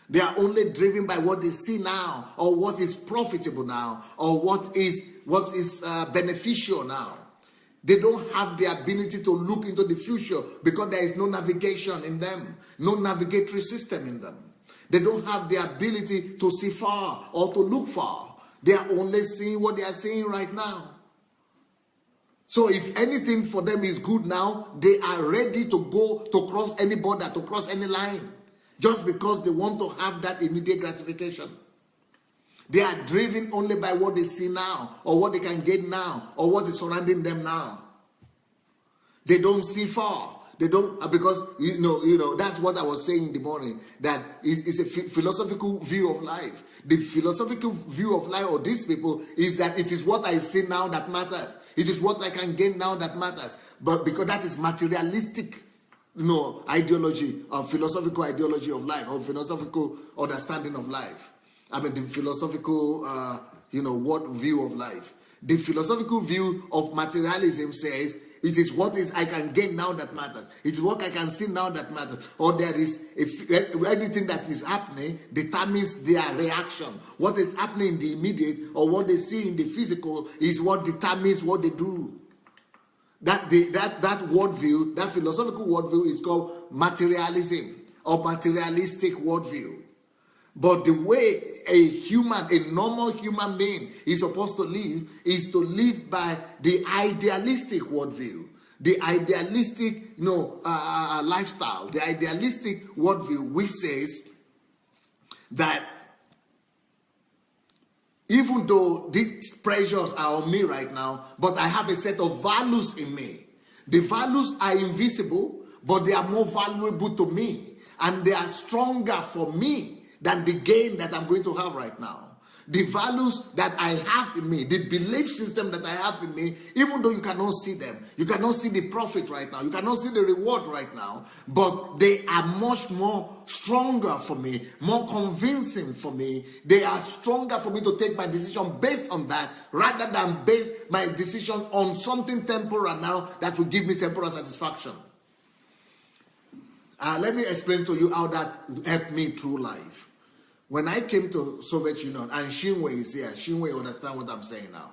A: They are only driven by what they see now, or what is profitable now, or what is beneficial now. They don't have the ability to look into the future because there is no navigation in them, no navigatory system in them. They don't have the ability to see far or to look far. They are only seeing what they are seeing right now. So if anything for them is good now, they are ready to go to cross any border, to cross any line, just because they want to have that immediate gratification. They are driven only by what they see now, or what they can get now, or what is surrounding them now. They don't see far. They don't, because you know that's what I was saying in the morning. That is a philosophical view of life. The philosophical view of life of these people is that it is what I see now that matters. It is what I can gain now that matters. But because that is materialistic, ideology, or philosophical ideology of life, or philosophical understanding of life. I mean, the philosophical, what view of life. The philosophical view of materialism says it is what is I can gain now that matters. It is what I can see now that matters. Or there is anything that is happening determines their reaction. What is happening in the immediate or what they see in the physical is what determines what they do. That worldview, that philosophical worldview is called materialism or materialistic worldview. But the way a normal human being is supposed to live is to live by the idealistic worldview, the idealistic lifestyle, the idealistic worldview, which says that even though these pressures are on me right now, but I have a set of values in me. The values are invisible, but they are more valuable to me, and they are stronger for me than the gain that I'm going to have right now. The values that I have in me, the belief system that I have in me, even though you cannot see them, you cannot see the profit right now, you cannot see the reward right now, but they are much more stronger for me, more convincing for me. They are stronger for me to take my decision based on that, rather than base my decision on something temporal now that will give me temporal satisfaction. Let me explain to you how that helped me through life. When I came to Soviet Union, and Shinwei is here, Shinwei understand what I'm saying now.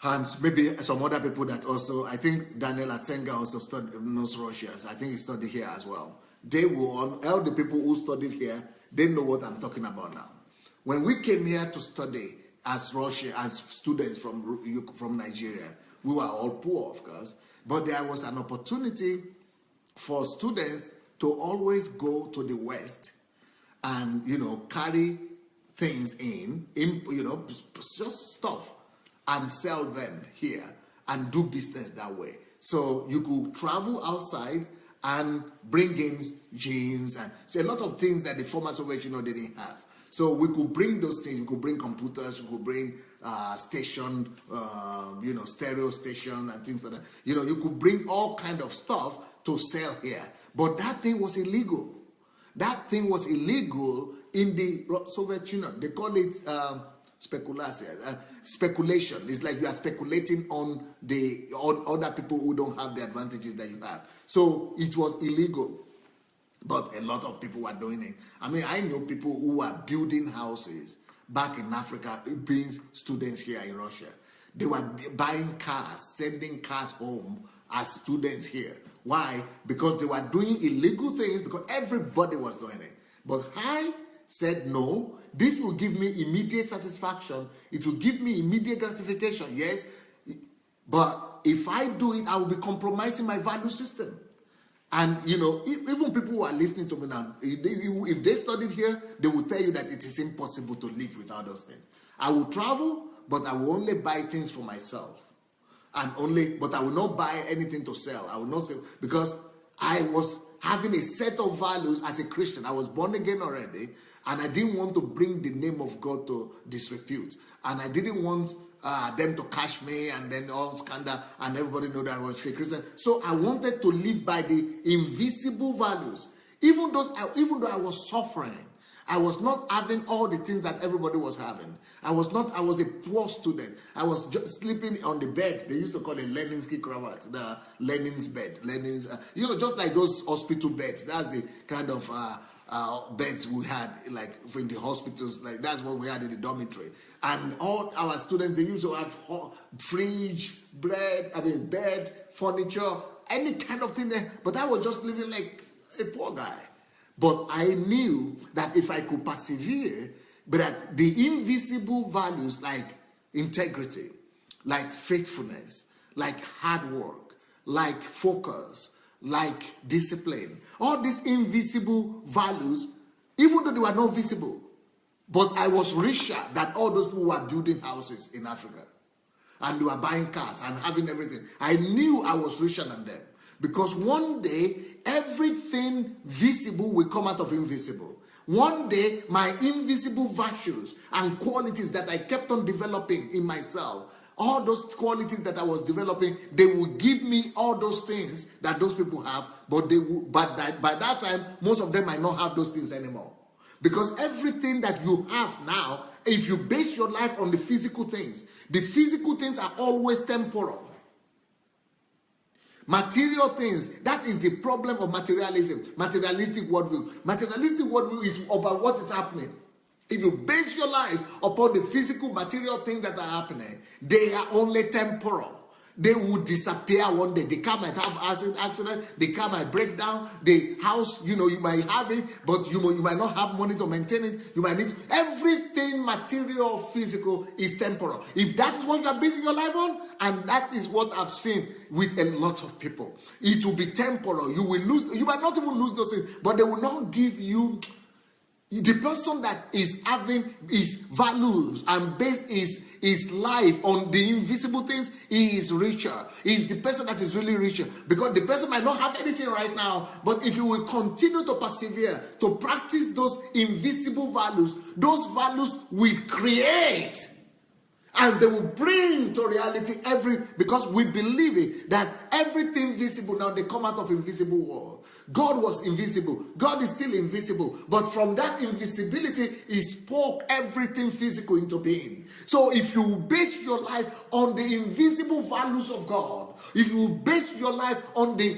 A: And maybe some other people that also, I think Daniel Atsenga also knows Russia, so I think he studied here as well. They will, all the people who studied here, they know what I'm talking about now. When we came here to study as Russia, as students from Nigeria, we were all poor, of course, but there was an opportunity for students to always go to the West and, carry things in, just stuff, and sell them here and do business that way. So you could travel outside and bring in jeans and so a lot of things that the former Soviet Union didn't have. So we could bring those things. We could bring computers. We could bring station, stereo station and things like that. You could bring all kind of stuff to sell here. But that thing was illegal. That thing was illegal in the Soviet Union. They call it speculation. It's like you are speculating on other people who don't have the advantages that you have. So it was illegal. But a lot of people were doing it. I mean, I know people who are building houses back in Africa, being students here in Russia. They were buying cars, sending cars home as students here. Why? Because they were doing illegal things, because everybody was doing it. But I said, no, this will give me immediate satisfaction. It will give me immediate gratification, yes. But if I do it, I will be compromising my value system. And, even people who are listening to me now, if they studied here, they will tell you that it is impossible to live without those things. I will travel, but I will only buy things for myself. But I will not buy anything to sell. I will not sell because I was having a set of values as a Christian. I was born again already, and I didn't want to bring the name of God to disrepute. And I didn't want them to catch me and then all scandal and everybody know that I was a Christian. So I wanted to live by the invisible values. Even though I was suffering, I was not having all the things that everybody was having. I was a poor student. I was just sleeping on the bed. They used to call it Leninsky cravat, the Lenin's bed. Lenin's, just like those hospital beds. That's the kind of beds we had, like in the hospitals, like that's what we had in the dormitory. And all our students, they used to have fridge, bed, furniture, any kind of thing there. But I was just living like a poor guy. But I knew that if I could persevere, but that the invisible values like integrity, like faithfulness, like hard work, like focus, like discipline, all these invisible values, even though they were not visible, but I was richer than all those people who were building houses in Africa. And they were buying cars and having everything. I knew I was richer than them. Because one day, everything visible will come out of invisible. One day, my invisible virtues and qualities that I kept on developing in myself, all those qualities that I was developing, they will give me all those things that those people have, but by that time, most of them might not have those things anymore. Because everything that you have now, if you base your life on the physical things are always temporal. Material things, that is the problem of materialism, materialistic worldview. Materialistic worldview is about what is happening. If you base your life upon the physical material things that are happening, they are only temporal. They will disappear one day. The car might have accident, the car might break down, the house, you might have it, but you might not have money to maintain it. You might need everything material, physical is temporal. If that is what you are basing your life on, and that is what I've seen with a lot of people, it will be temporal. You will lose, you might not even lose those things, but they will not give you. The person that is having his values and base his life on the invisible things, he is richer. He is the person that is really richer. Because the person might not have anything right now, but if you will continue to persevere, to practice those invisible values, those values will create. And they will bring to reality because we believe it, that everything visible now, they come out of invisible world. God was invisible. God is still invisible. But from that invisibility, he spoke everything physical into being. So if you base your life on the invisible values of God, if you base your life on the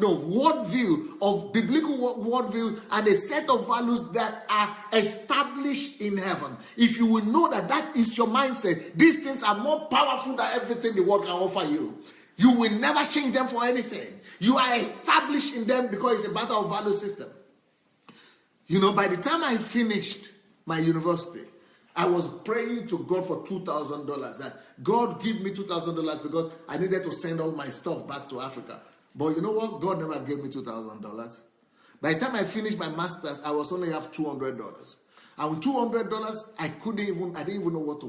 A: worldview of biblical worldview and a set of values that are established in heaven, if you will know that that is your mindset, these things are more powerful than everything the world can offer you. You will never change them for anything. You are established in them because it's a matter of value system. By the time I finished my university, I was praying to God for $2,000. That God give me $2,000 because I needed to send all my stuff back to Africa. But you know what? God never gave me $2,000. By the time I finished my master's, I was only have $200. And with $200, I didn't even know what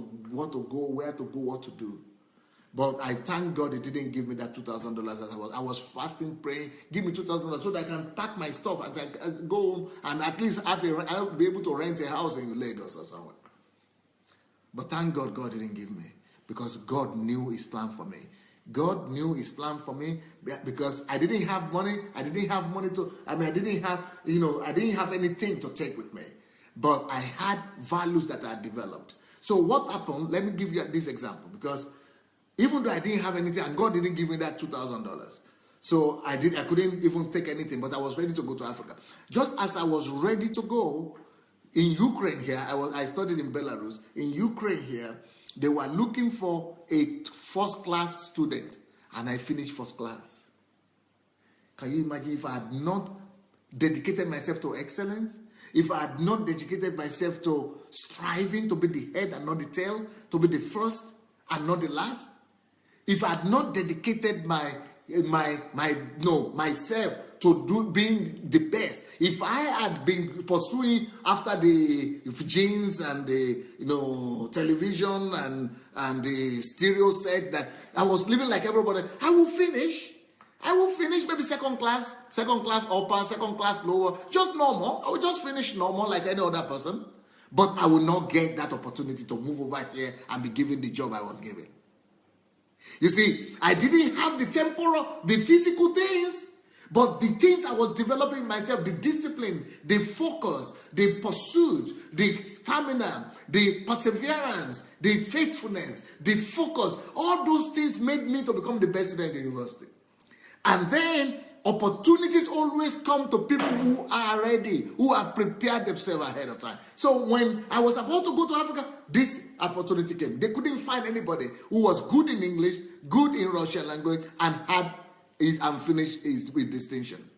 A: to go, where to go, what to do. But I thank God he didn't give me that $2,000 I was fasting, praying, give me $2,000 so that I can pack my stuff as I go home and at least I'll be able to rent a house in Lagos or somewhere. But thank God, God didn't give me, because God knew his plan for me. God knew his plan for me because I didn't have money. I didn't have anything to take with me. But I had values that I developed. So what happened? Let me give you this example, because even though I didn't have anything and God didn't give me that $2,000, so I couldn't even take anything, but I was ready to go to Africa. Just as I was ready to go, in Ukraine here, I studied in Belarus. In Ukraine here, they were looking for a first-class student, and I finished first class. Can you imagine if I had not dedicated myself to excellence? If I had not dedicated myself to striving to be the head and not the tail, to be the first and not the last? If I had not dedicated myself to being the best, if I had been pursuing after the genes and the television and the stereo set, that I was living like everybody, I will finish maybe second class upper, second class lower, just normal. I will just finish normal like any other person. But I will not get that opportunity to move over here and be given the job I was given. You see, I didn't have the temporal, the physical things, but the things I was developing myself, the discipline, the focus, the pursuit, the stamina, the perseverance, the faithfulness, the focus, all those things made me to become the best student in the university. And then Opportunities always come to people who are ready, who have prepared themselves ahead of time. So when I was about to go to Africa, this opportunity came. They couldn't find anybody who was good in English, good in Russian language, and finished with distinction.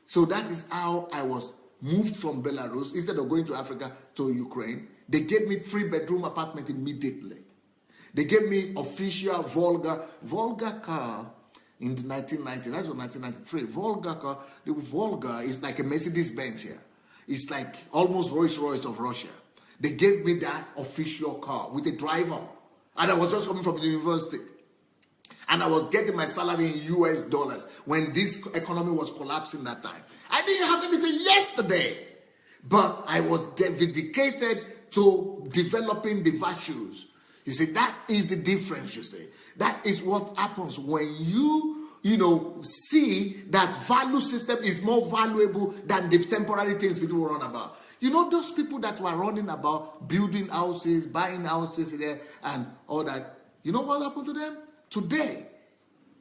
A: So that is how I was moved from Belarus. Instead of going to Africa, to Ukraine, they gave me 3-bedroom apartment immediately. They gave me official Volga car. In the 1990s, that's what 1993. Volga car. The Volga is like a Mercedes-Benz here. It's like almost Rolls-Royce of Russia. They gave me that official car with a driver. And I was just coming from the university. And I was getting my salary in US dollars when this economy was collapsing that time. I didn't have anything yesterday. But I was dedicated to developing the virtues. You see, that is the difference, you see. That is what happens when you see that value system is more valuable than the temporary things people run about. You know, those people that were running about building houses, buying houses there, and all that, you know what happened to them? Today,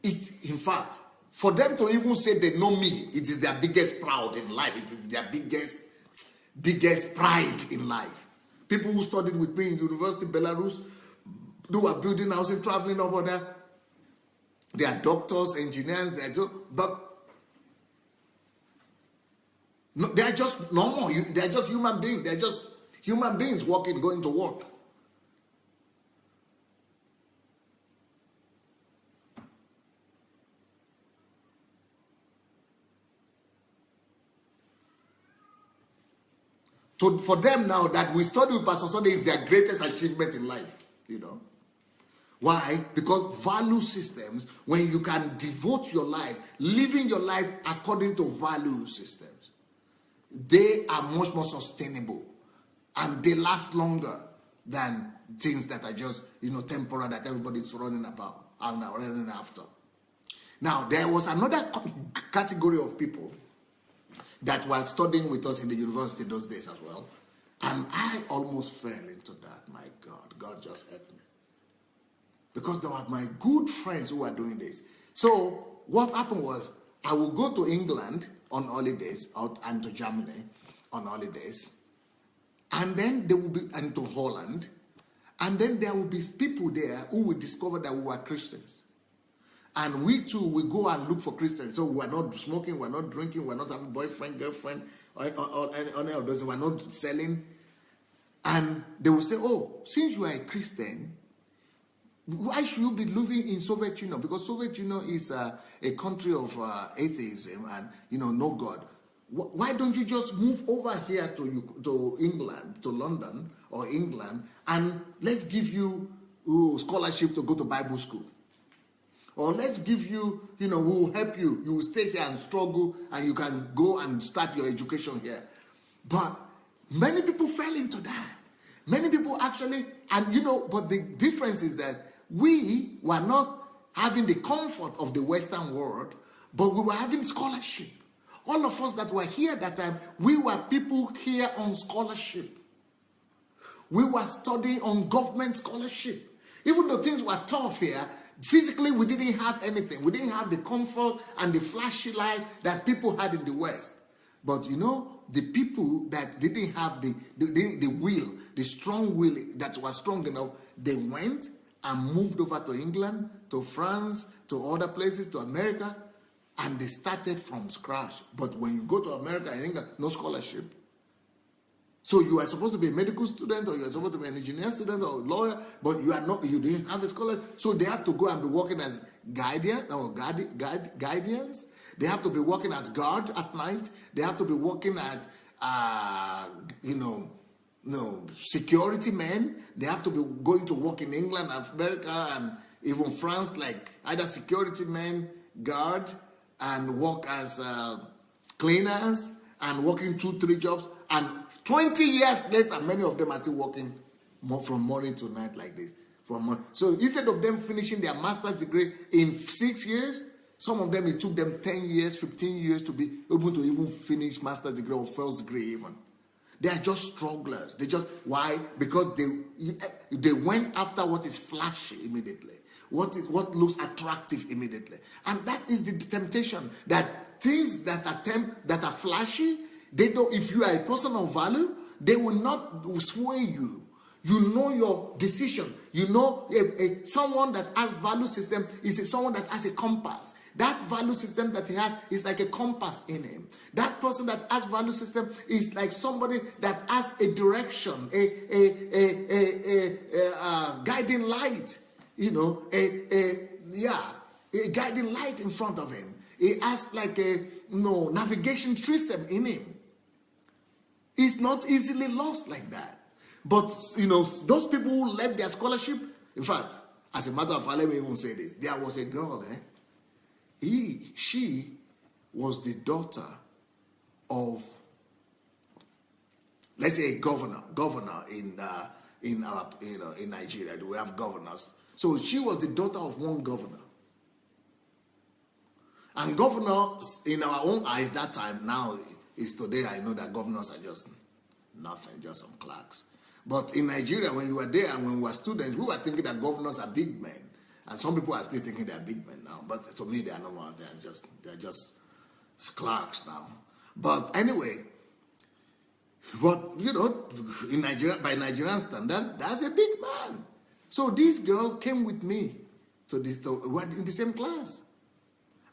A: in fact, for them to even say they know me, it is their biggest pride in life. It is their biggest pride in life. People who studied with me in University Belarus, who were building houses, traveling over there. They are doctors, engineers, but no, they are just normal. They are just human beings. They are just human beings working, going to work. For them now that we study with Pastor Sandei is their greatest achievement in life, you know. Why? Because value systems, when you can devote your life, living your life according to value systems, they are much more sustainable and they last longer than things that are just, temporal that everybody's running about and running after. Now, there was another category of people that were studying with us in the university those days as well. And I almost fell into that. My God, God just helped me. Because they were my good friends who were doing this. So what happened was, I would go to England on holidays, and to Germany on holidays. And then there will be, and to Holland. And then there will be people there who will discover that we were Christians. And we too will go and look for Christians. So we're not smoking, we're not drinking, we're not having boyfriend, girlfriend, or any of those. We're not selling. And they will say, oh, since you are a Christian, why should you be living in Soviet Union? Because Soviet Union is a country of atheism and, no God. Why don't you just move over here to England, to London or England, and let's give you scholarship to go to Bible school? Or let's give you, we will help you. You will stay here and struggle, and you can go and start your education here. But many people fell into that. Many people actually, and but the difference is that we were not having the comfort of the Western world, but we were having scholarship. All of us that were here at that time, we were people here on scholarship. We were studying on government scholarship. Even though things were tough here, physically we didn't have anything. We didn't have the comfort and the flashy life that people had in the West. But the people that didn't have the will, the strong will that was strong enough, they went and moved over to England, to France, to other places, to America, and they started from scratch. But when you go to America and England, no scholarship. So you are supposed to be a medical student, or you are supposed to be an engineer student or a lawyer, but you are not. You didn't have a scholarship. So they have to go and be working as guardians. They have to be working as guard at night. They have to be working at, security men. They have to be going to work in England, America, and even France, like either security men, guard, and work as cleaners, and working 2-3 jobs. And 20 years later, many of them are still working from morning to night like this. So instead of them finishing their master's degree in 6 years, some of them, it took them 10 years, 15 years to be able to even finish master's degree or first degree even. They are just strugglers. Why? Because they went after what is flashy immediately. What looks attractive immediately. And that is the temptation that things that are flashy, they don't. If you are a person of value, they will not sway you. You know your decision. You know someone that has value system is someone that has a compass. That value system that he has is like a compass in him. That person that has value system is like somebody that has a direction, a guiding light. You know, a guiding light in front of him. He has like a navigation system in him. He's not easily lost like that. But, those people who left their scholarship, in fact, as a matter of fact, let me even say this. There was a girl there. She was the daughter of, let's say, a governor in Nigeria. We have governors. So she was the daughter of one governor. And governors, in our own eyes that time, now is today, I know that governors are just nothing, just some clerks. But in Nigeria, when you were there and when we were students, we were thinking that governors are big men. And some people are still thinking they're big men now. But to me, they are not one. They're just clerks now. But anyway, in Nigeria, by Nigerian standard, that's a big man. So this girl came with me we were in the same class.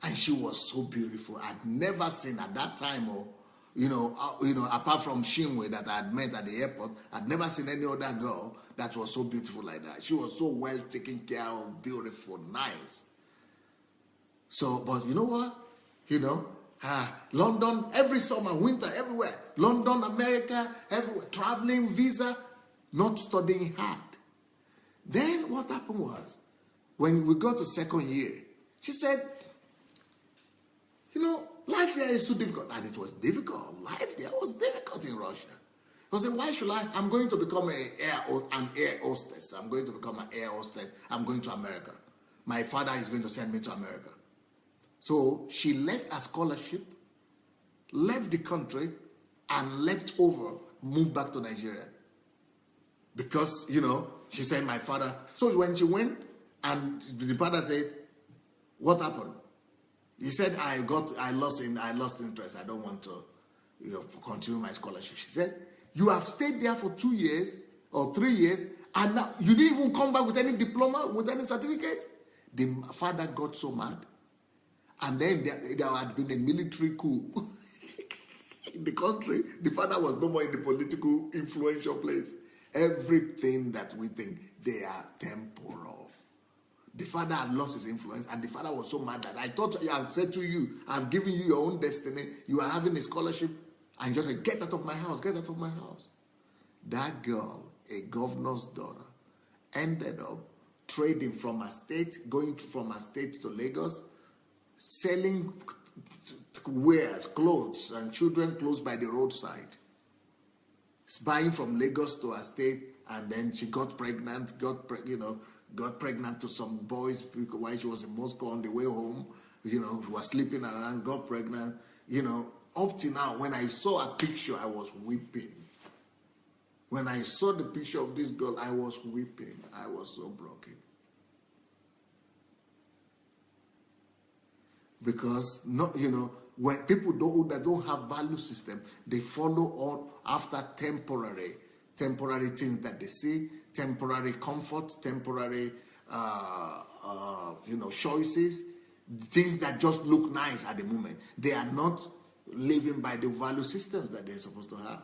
A: And she was so beautiful. I'd never seen at that time, apart from Shinwe that I had met at the airport, I'd never seen any other girl that was so beautiful like that. She was so well taken care of, beautiful, nice. So, but you know what? London, every summer, winter, everywhere. London, America, everywhere. Traveling, visa, not studying hard. Then what happened was, when we got to second year, she said, life here is so difficult. And it was difficult. Life there was difficult in Russia. I said, why should I? I'm going to become an air hostess. I'm going to become an air hostess. I'm going to America. My father is going to send me to America. So she left her scholarship, left the country, and left over, moved back to Nigeria. Because, she said, my father. So when she went, and the father said, what happened? He said, I lost interest. I don't want to continue my scholarship. She said, you have stayed there for 2 years or 3 years, and now you didn't even come back with any diploma, with any certificate? The father got so mad. And then there had been a military coup in the country. The father was no more in the political influential place. Everything that we think, they are temporal. The father had lost his influence, and the father was so mad that I thought I had said to you, I've given you your own destiny. You are having a scholarship, and just said, get out of my house, get out of my house. That girl, a governor's daughter, ended up trading from her state, going from her state to Lagos, selling wares, clothes, and children clothes by the roadside. Buying from Lagos to her state, and then she got pregnant, got pregnant to some boys while she was in Moscow on the way home, who was sleeping around, got pregnant, up to now, when I saw a picture, I was weeping. When I saw the picture of this girl, I was weeping. I was so broken. Because, when people that don't have value system, they follow on after temporary things that they see, temporary comfort, temporary, choices, things that just look nice at the moment. They are not living by the value systems that they're supposed to have.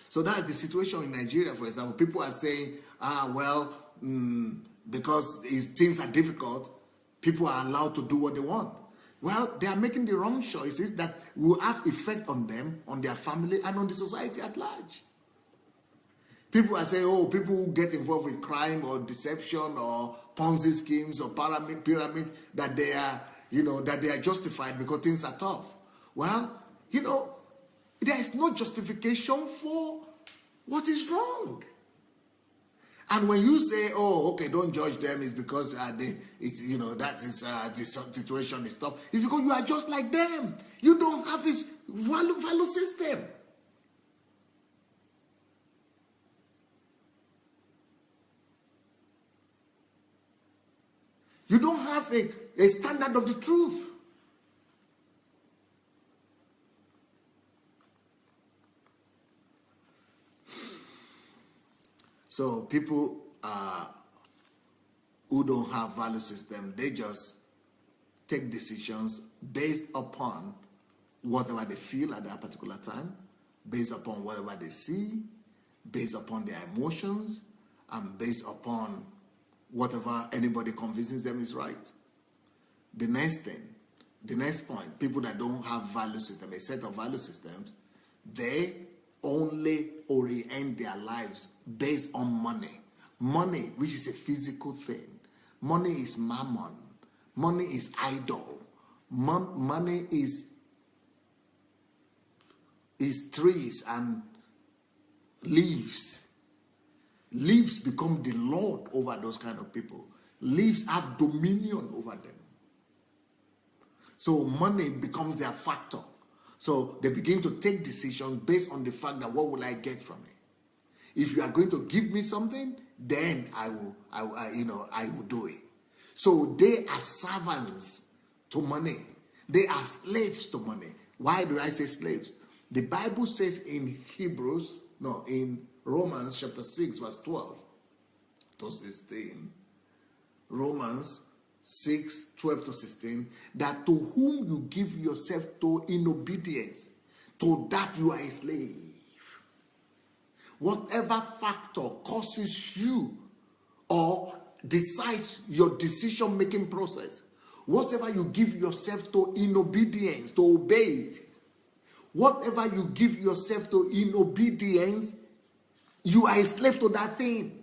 A: So that's the situation in Nigeria, for example. People are saying, because things are difficult, people are allowed to do what they want. Well, they are making the wrong choices that will have effect on them, on their family, and on the society at large. People are saying, people who get involved with crime or deception or Ponzi schemes or pyramids, that they are justified because things are tough. Well, there is no justification for what is wrong. And when you say, don't judge them, it's because that is this situation is tough. It's because you are just like them. You don't have this value system. You don't have a standard of the truth. So people who don't have value system, they just take decisions based upon whatever they feel at that particular time, based upon whatever they see, based upon their emotions, and based upon whatever anybody convinces them is right. The next point, people that don't have value system, a set of value systems, they only orient their lives based on money. Money, which is a physical thing. Money is mammon. Money is idol. Money is trees and leaves. Leaves become the Lord over those kind of people. Leaves have dominion over them. So money becomes their factor. So they begin to take decisions based on the fact that what will I get from it? If you are going to give me something, then I will do it. So they are servants to money. They are slaves to money. Why do I say slaves? The Bible says in Romans chapter 6 verse 12 to 16. Romans 6, 12 to 16, that to whom you give yourself to in obedience, to that you are a slave. Whatever factor causes you or decides your decision-making process, whatever you give yourself to in obedience, to obey it, whatever you give yourself to in obedience, you are a slave to that thing.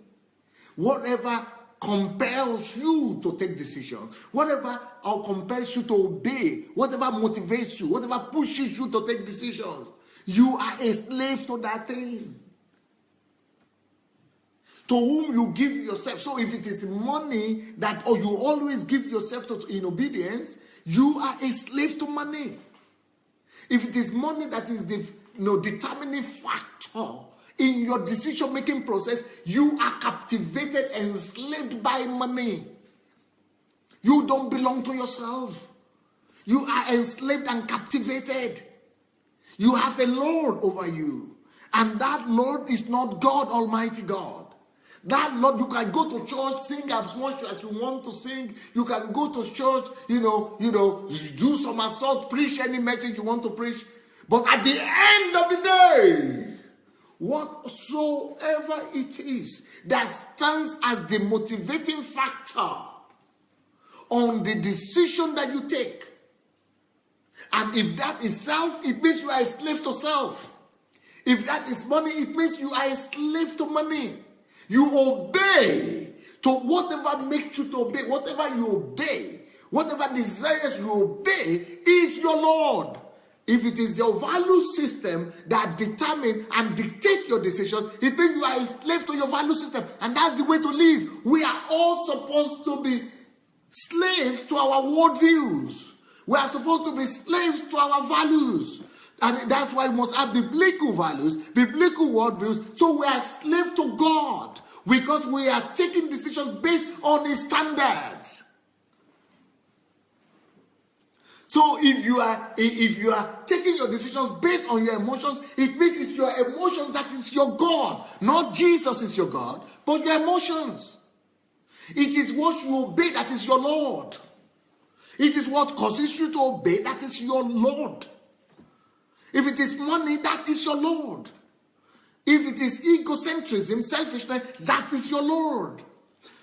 A: Whatever compels you to take decisions, whatever compels you to obey, whatever motivates you, whatever pushes you to take decisions, you are a slave to that thing. To whom you give yourself. So if it is money that you always give yourself to in obedience, you are a slave to money. If it is money that is the determining factor in your decision-making process, you are captivated, enslaved by money. You don't belong to yourself. You are enslaved and captivated. You have a Lord over you. And that Lord is not God, Almighty God. That Lord, you can go to church, sing as much as you want to sing. You can go to church, do some assault, preach any message you want to preach. But at the end of the day, whatsoever it is that stands as the motivating factor on the decision that you take, and if that is self, it means you are a slave to self. If that is money, it means you are a slave to money. You obey to whatever makes you to obey. Whatever you obey, whatever desires you obey is your Lord. If it is your value system that determine and dictate your decision, it means you are a slave to your value system. And that's the way to live. We are all supposed to be slaves to our worldviews. We are supposed to be slaves to our values. And that's why we must have biblical values, biblical worldviews. So we are slaves to God because we are taking decisions based on His standards. So if you are taking your decisions based on your emotions, it means it's your emotions that is your God. Not Jesus is your God, but your emotions. It is what you obey that is your Lord. It is what causes you to obey that is your Lord. If it is money, that is your Lord. If it is egocentrism, selfishness, that is your Lord.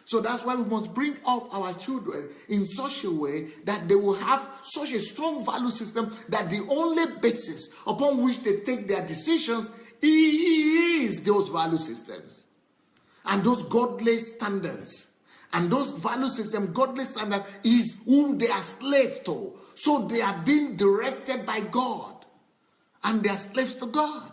A: So that's why we must bring up our children in such a way that they will have such a strong value system that the only basis upon which they take their decisions is those value systems and those godly standards. And those value systems, godly standards, is whom they are slave to. So they are being directed by God. And they are slaves to God.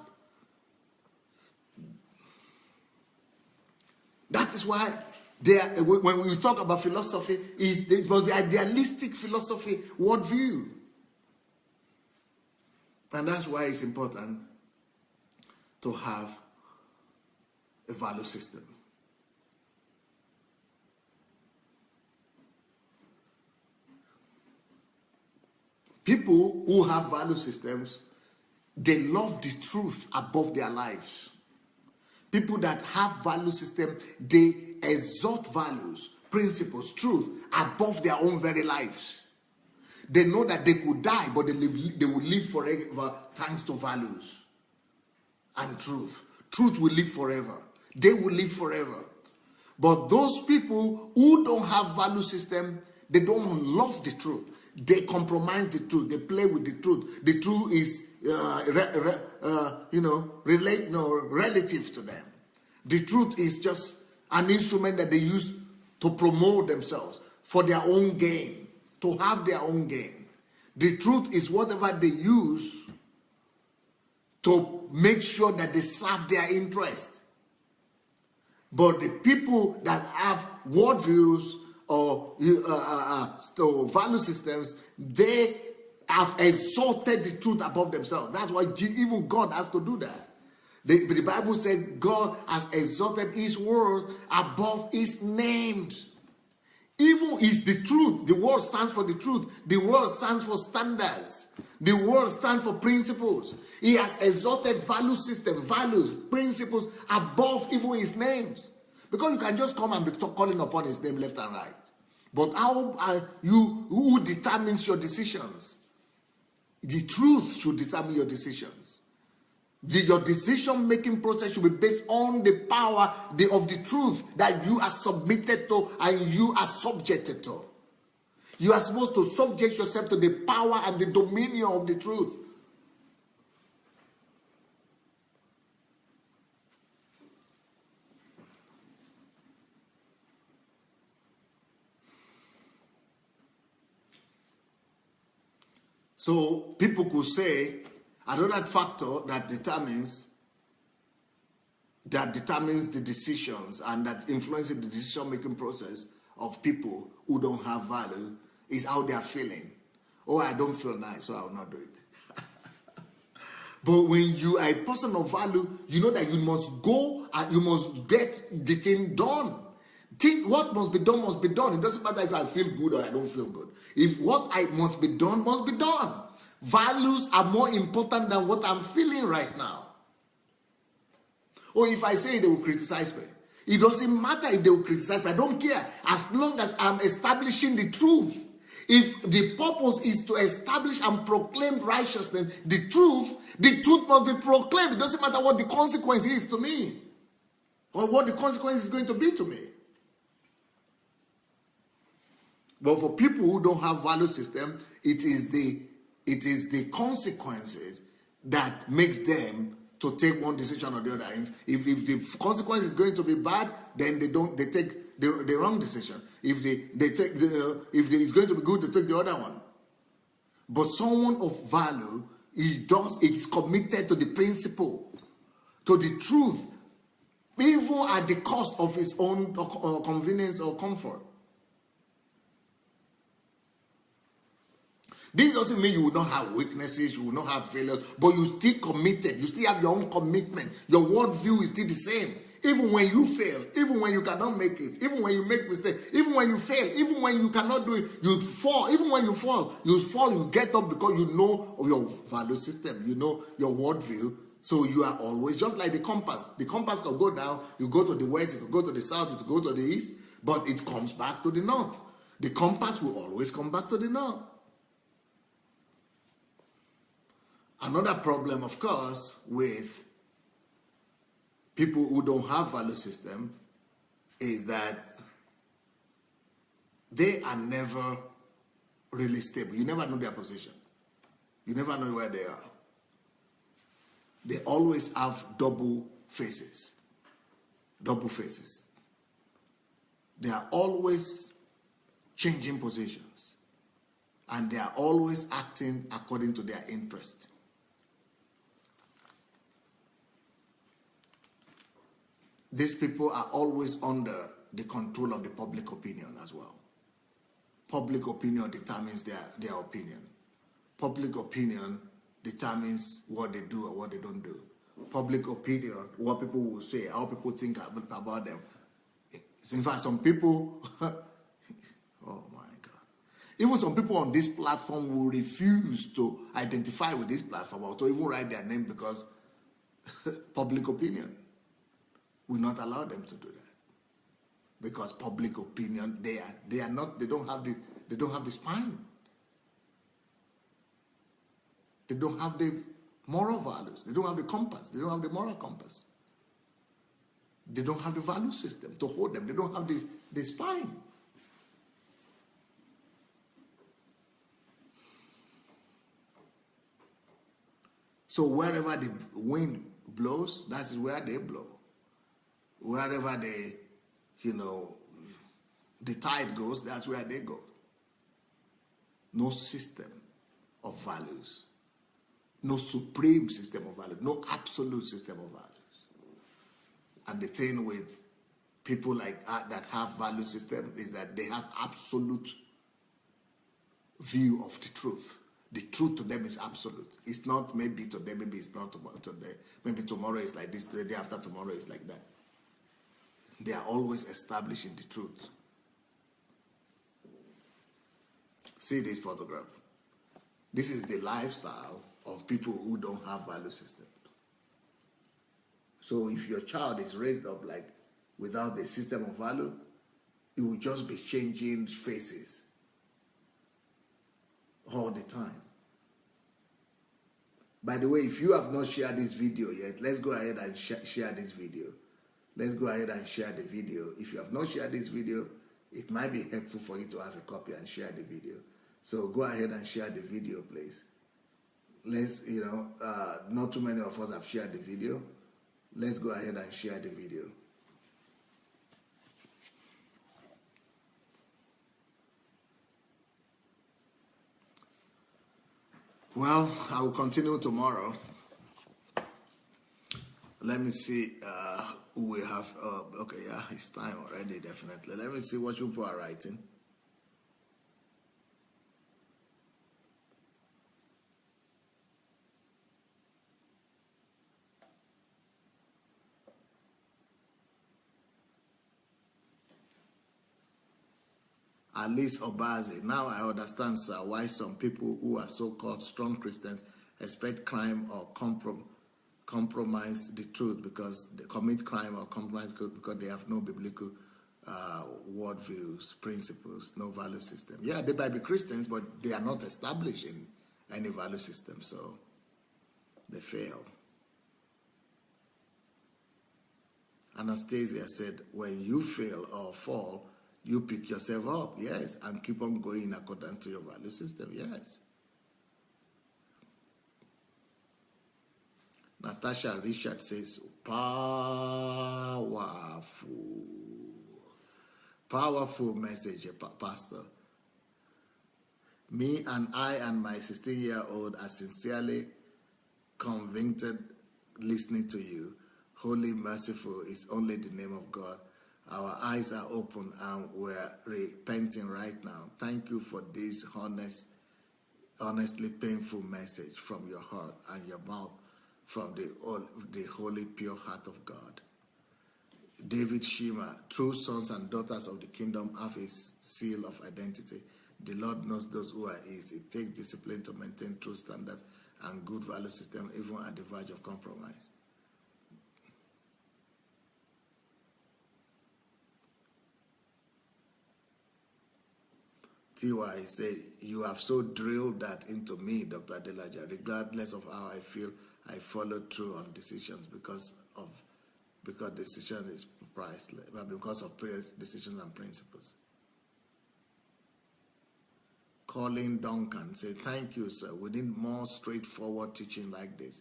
A: That is why when we talk about philosophy, it must be idealistic philosophy, worldview. And that's why it's important to have a value system. People who have value systems, they love the truth above their lives. People that have value system, they exalt values, principles, truth above their own very lives. They know that they could die, but they will live forever thanks to values and truth. Truth will live forever. They will live forever. But those people who don't have value system, they don't love the truth. They compromise the truth. They play with the truth. The truth is, relative to them. The truth is just an instrument that they use to promote themselves for their own gain, to have their own gain. The truth is whatever they use to make sure that they serve their interest. But the people that have worldviews or value systems, they have exalted the truth above themselves. That's why even God has to do that. The Bible said God has exalted his word above his name. Even is the truth. The word stands for the truth. The word stands for standards. The word stands for principles. He has exalted value system, values, principles above even his names. Because you can just come and be calling upon his name left and right. But how are you, who determines your decisions? The truth should determine your decisions. Your decision-making process should be based on the power of the truth that you are submitted to and you are subjected to. You are supposed to subject yourself to the power and the dominion of the truth. So people could say another factor that determines the decisions and that influences the decision-making process of people who don't have value is how they are feeling. Oh, I don't feel nice, so I will not do it. But when you are a person of value, you know that you must go and you must get the thing done. Think what must be done must be done. It doesn't matter if I feel good or I don't feel good. If what I must be done must be done. Values are more important than what I'm feeling right now. Or if I say they will criticize me, it doesn't matter if they will criticize me. I don't care as long as I'm establishing the truth. If the purpose is to establish and proclaim righteousness, the truth must be proclaimed. It doesn't matter what the consequence is to me or what the consequence is going to be to me. But for people who don't have value system, it is the consequences that makes them to take one decision or the other. If the consequence is going to be bad, then they take the wrong decision. If it's going to be good, they take the other one. But someone of value, is committed to the principle, to the truth, even at the cost of his own convenience or comfort. This doesn't mean you will not have weaknesses, you will not have failures, but you still committed. You still have your own commitment. Your worldview is still the same. Even when you fail, even when you cannot make it, even when you make mistakes, even when you fail, even when you cannot do it, you fall. Even when you fall, you get up because you know your value system, you know your worldview. So you are always just like the compass. The compass can go down, you go to the west, you can go to the south, you can go to the east, but it comes back to the north. The compass will always come back to the north. Another problem, of course, with people who don't have value system is that they are never really stable. You never know their position. You never know where they are. They always have double faces. Double faces. They are always changing positions. And they are always acting according to their interest. These people are always under the control of the public opinion as well. Public opinion determines their opinion. Public opinion determines what they do or what they don't do. Public opinion, what people will say, how people think about them. In fact, some people, oh my God. Even some people on this platform will refuse to identify with this platform or to even write their name because public opinion. will not allow them to do that. Because public opinion, they don't have the spine. They don't have the moral values. They don't have the compass. They don't have the moral compass. They don't have the value system to hold them. They don't have the spine. So wherever the wind blows, that's where they blow. Wherever the tide goes, that's where they go. No system of values. No supreme system of values. No absolute system of values. And the thing with people like that have value system is that they have absolute view of the truth. The truth to them is absolute. It's not maybe today, maybe it's not today. Maybe tomorrow is like this, the day after tomorrow is like that. They are always establishing the truth. See this photograph. This is the lifestyle of people who don't have value system. So if your child is raised up like without the system of value, it will just be changing faces all the time. By the way, if you have not shared this video yet, let's go ahead and share this video. Let's go ahead and share the video. If you have not shared this video, it might be helpful for you to have a copy and share the video. So go ahead and share the video, please. Let's, not too many of us have shared the video. Let's go ahead and share the video. Well, I will continue tomorrow. Let me see who we have. Okay, yeah, it's time already, definitely. Let me see what you people are writing. Alice Obazi, now I understand, sir, why some people who are so-called strong Christians expect crime or compromise the truth because they commit crime or compromise good because they have no biblical worldviews, principles, no value system. Yeah, they might be Christians, but they are not establishing any value system, so they fail. Anastasia said, when you fail or fall, you pick yourself up, yes, and keep on going in accordance to your value system, yes. Natasha Richard says, powerful message, Pastor. Me and I and my 16-year-old are sincerely convicted listening to you. Holy, merciful is only the name of God. Our eyes are open and we're repenting right now. Thank you for this honestly painful message from your heart and your mouth from the holy, pure heart of God. David Shima, true sons and daughters of the kingdom have his seal of identity. The Lord knows those who are his. It takes discipline to maintain true standards and good value system even at the verge of compromise. T.Y. said, you have so drilled that into me, Dr. Adelaja. Regardless of how I feel, I follow through on decisions because decision is priceless, but because of decisions and principles. Colin Duncan said, thank you, sir. We need more straightforward teaching like this.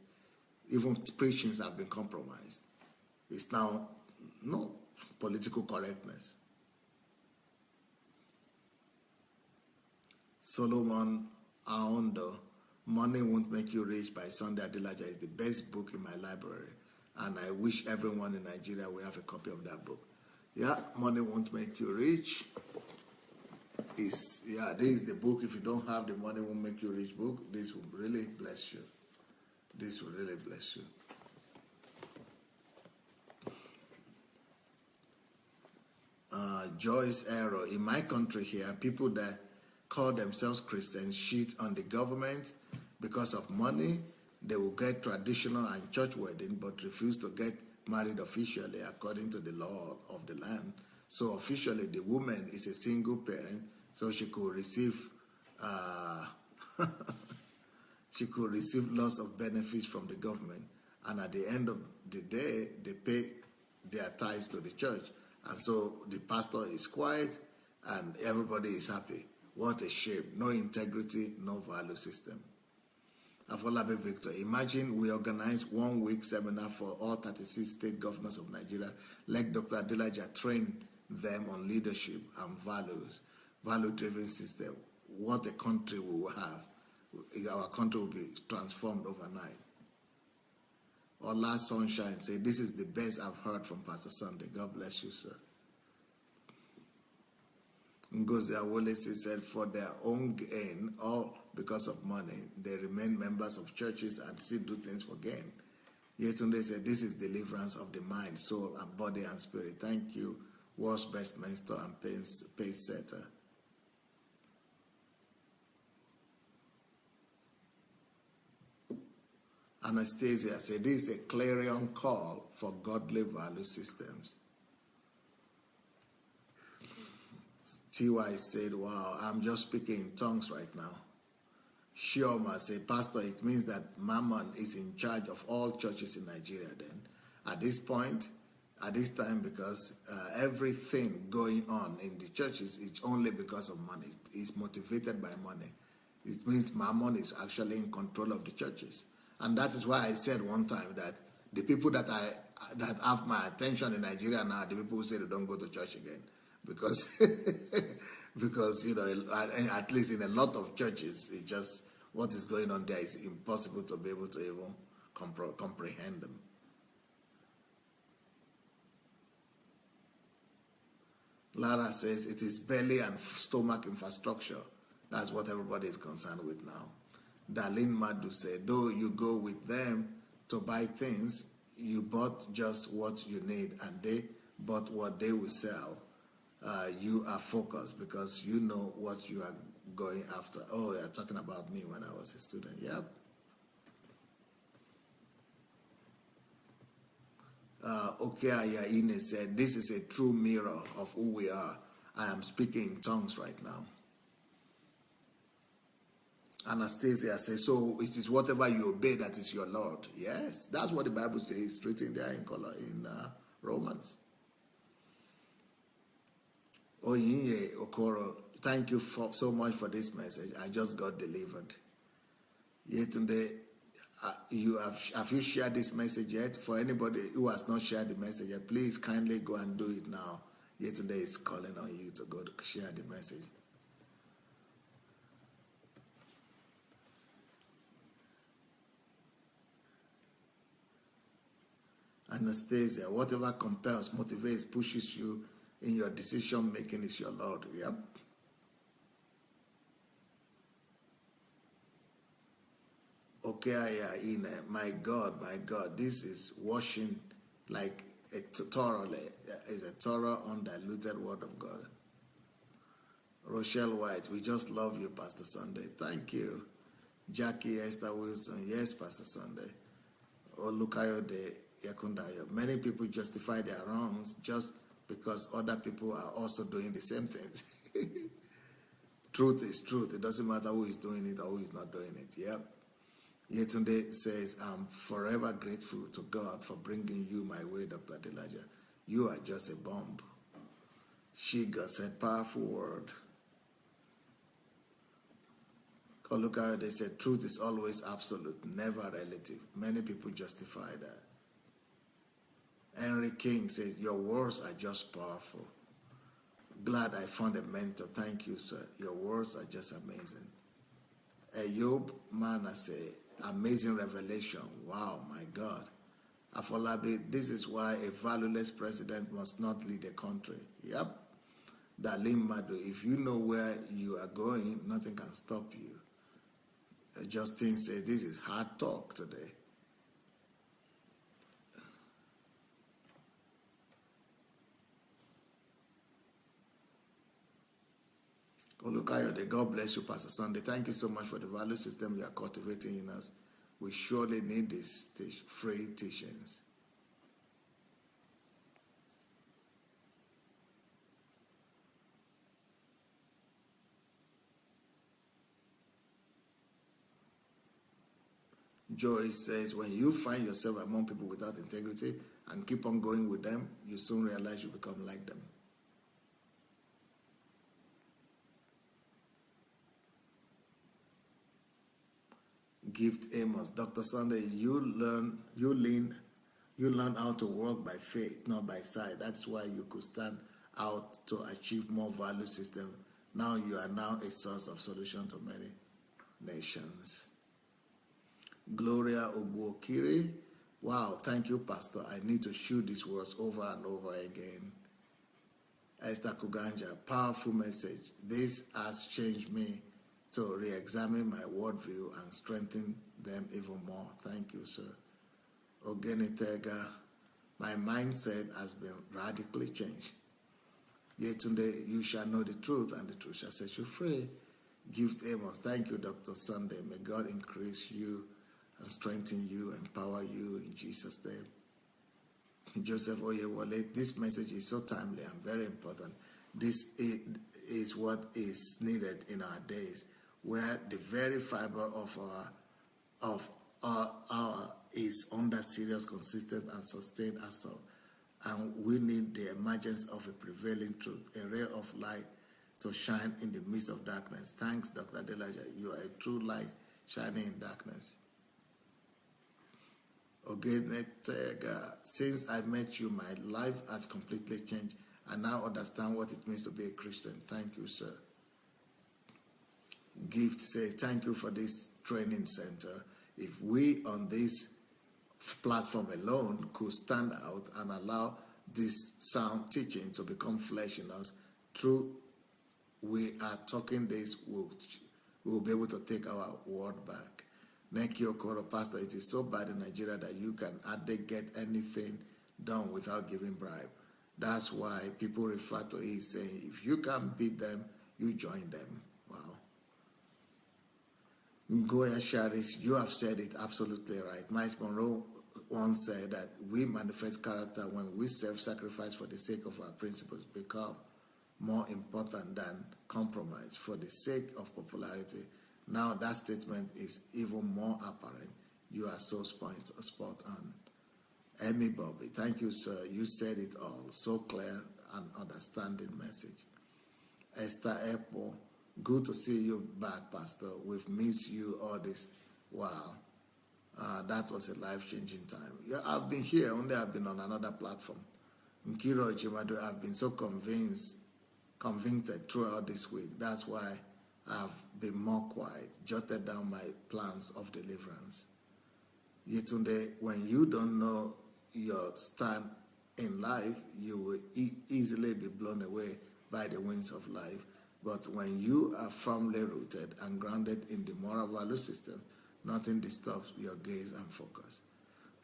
A: Even preachings have been compromised. It's now no political correctness. Solomon Aondo, Money Won't Make You Rich by Sandey Adelaja is the best book in my library. And I wish everyone in Nigeria will have a copy of that book. Yeah, Money Won't Make You Rich. This is the book. If you don't have the Money Won't Make You Rich book, this will really bless you. This will really bless you. Joyce Arrow, in my country here, people that call themselves Christians cheat on the government because of money. They will get traditional and church wedding but refuse to get married officially according to the law of the land. So officially, the woman is a single parent, so she could receive she could receive lots of benefits from the government. And at the end of the day, they pay their tithes to the church. And so the pastor is quiet and everybody is happy. What a shame. No integrity, no value system. Afolabi Victor, imagine we organize 1 week seminar for all 36 state governors of Nigeria. Let Dr. Adelaja train them on leadership and values, value-driven system. What a country we will have. Our country will be transformed overnight. Or Last Sunshine say, this is the best I've heard from Pastor Sandey. God bless you, sir. Ngozi Awolese said, for their own gain, or because of money, they remain members of churches and still do things for gain. Yetunde said, this is deliverance of the mind, soul, and body and spirit. Thank you, world's best mentor and pace setter. Anastasia said, this is a clarion call for godly value systems. TY said, wow, I'm just speaking in tongues right now. Shioma said, Pastor, it means that Mammon is in charge of all churches in Nigeria then. At this point, at this time, because everything going on in the churches is only because of money. It's motivated by money. It means Mammon is actually in control of the churches. And that is why I said one time that the people that have my attention in Nigeria now are the people who say they don't go to church again. Because, because at least in a lot of churches, it just, what is going on there is impossible to be able to even comprehend them. Lara says it is belly and stomach infrastructure. That's what everybody is concerned with now. Darlene Madu said, though you go with them to buy things, you bought just what you need and they bought what they will sell. You are focused because you know what you are going after. Oh, you're talking about me when I was a student. Yep. Okeaya Ine said, this is a true mirror of who we are. I am speaking in tongues right now. Anastasia says, so it is whatever you obey that is your Lord. Yes, that's what the Bible says, straight in there in color in Romans. Oyinye Okoro, thank you so much for this message. I just got delivered. Yetunde, have you shared this message yet? For anybody who has not shared the message yet, please kindly go and do it now. Yetunde is calling on you to go to share the message. Anastasia, whatever compels, motivates, pushes you in your decision making is your Lord. Yep. Okay, Ine, my God, this is washing like a thoroughly, is a thorough, undiluted word of God. Rochelle White, we just love you, Pastor Sandey. Thank you. Jackie Esther Wilson, yes, Pastor Sandey. Olukayo de Yakundayo. Many people justify their wrongs just because other people are also doing the same things. Truth is truth. It doesn't matter who is doing it or who is not doing it. Yep. Yetunde says, I'm forever grateful to God for bringing you my way, Dr. Adelaja. You are just a bomb. Shiga said, powerful word. Olukayo, they said, truth is always absolute, never relative. Many people justify that. Henry King says, your words are just powerful. Glad I found a mentor. Thank you, sir. Your words are just amazing. Ayub Manase, amazing revelation. Wow, my God. Afolabi, this is why a valueless president must not lead a country. Yep. Dalim Madu, if you know where you are going, nothing can stop you. Justin says, this is hard talk today. Olukayode, God bless you, Pastor Sandey. Thank you so much for the value system you are cultivating in us. We surely need these free teachings. Joyce says, when you find yourself among people without integrity and keep on going with them, you soon realize you become like them. Gift Amos, Dr. Sandey, you learn how to work by faith, not by sight. That's why you could stand out to achieve more value system. Now you are now a source of solution to many nations. Gloria Obuokiri, wow, thank you, Pastor. I need to shoot these words over and over again. Esther Kuganja, powerful message. This has changed me to re-examine my worldview and strengthen them even more. Thank you, sir. Ogenitega, my mindset has been radically changed. Yetunde, you shall know the truth, and the truth shall set you free. Gift Amos, thank you, Dr. Sandey. May God increase you and strengthen you, empower you in Jesus' name. Joseph Oyewole, this message is so timely and very important. This is what is needed in our days, where the very fiber of our is under serious, consistent, and sustained assault. And we need the emergence of a prevailing truth, a ray of light to shine in the midst of darkness. Thanks, Dr. Adelaja. You are a true light shining in darkness. Ogenetega, since I met you, my life has completely changed. I now understand what it means to be a Christian. Thank you, sir. Gift says, thank you for this training center. If we on this platform alone could stand out and allow this sound teaching to become flesh in us, through we are talking this, we'll be able to take our word back. Neki Okoro, Pastor, it is so bad in Nigeria that you can hardly get anything done without giving bribe. That's why people refer to it saying, if you can't beat them, you join them. Wow. Ngoya Sharis, you have said it absolutely right. Miles Monroe once said that we manifest character when we self-sacrifice for the sake of our principles, become more important than compromise for the sake of popularity. Now that statement is even more apparent. You are so spot on. Emmy Bobby, thank you, sir. You said it all. So clear and understanding message. Esther Epo, good to see you back, Pastor. We've missed you all this while. That was a life-changing time. Yeah, I've been here, only I've been on another platform. Nkiro Jimado, I've been so convicted throughout this week. That's why I've been more quiet, jotted down my plans of deliverance. Yetunde, when you don't know your stand in life, you will easily be blown away by the winds of life. But when you are firmly rooted and grounded in the moral value system, nothing disturbs your gaze and focus.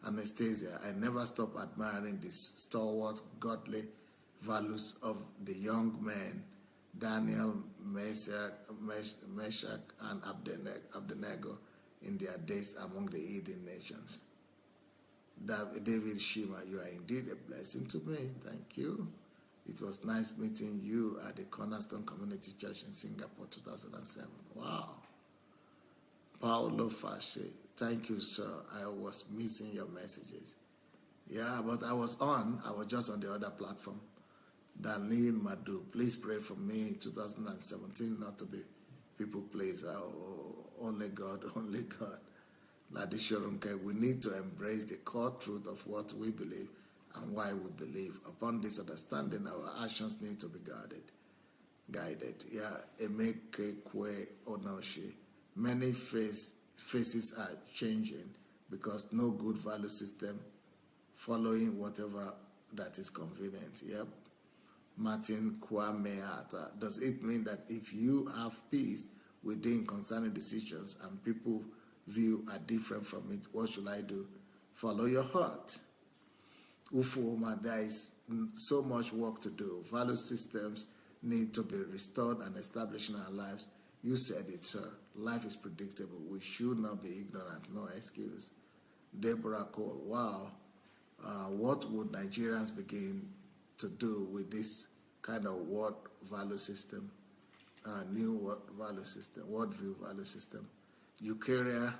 A: Anastasia, I never stop admiring the stalwart, godly values of the young men, Daniel, Meshach, and Abednego in their days among the heathen nations. David Shima, you are indeed a blessing to me. Thank you. It was nice meeting you at the Cornerstone Community Church in Singapore, 2007. Wow. Paolo Fasce, thank you, sir. I was missing your messages. Yeah, but I was just on the other platform. Darlene Madu, please pray for me, 2017, not to be people pleaser. Oh, only God, only God. Ladishorunke, we need to embrace the core truth of what we believe and why we believe. Upon this understanding, our actions need to be guided. Yeah, Emeke Kwe Onoshi. Many faces are changing because no good value system following whatever that is convenient. Yep. Martin Kwame Ata. Does it mean that if you have peace within concerning decisions and people view are different from it, what should I do? Follow your heart. Ufoma, there is so much work to do. Value systems need to be restored and established in our lives. You said it, sir. Life is predictable. We should not be ignorant. No excuse. Deborah Cole, wow. What would Nigerians begin to do with this kind of world value system, new world value system, worldview value system? Eukarya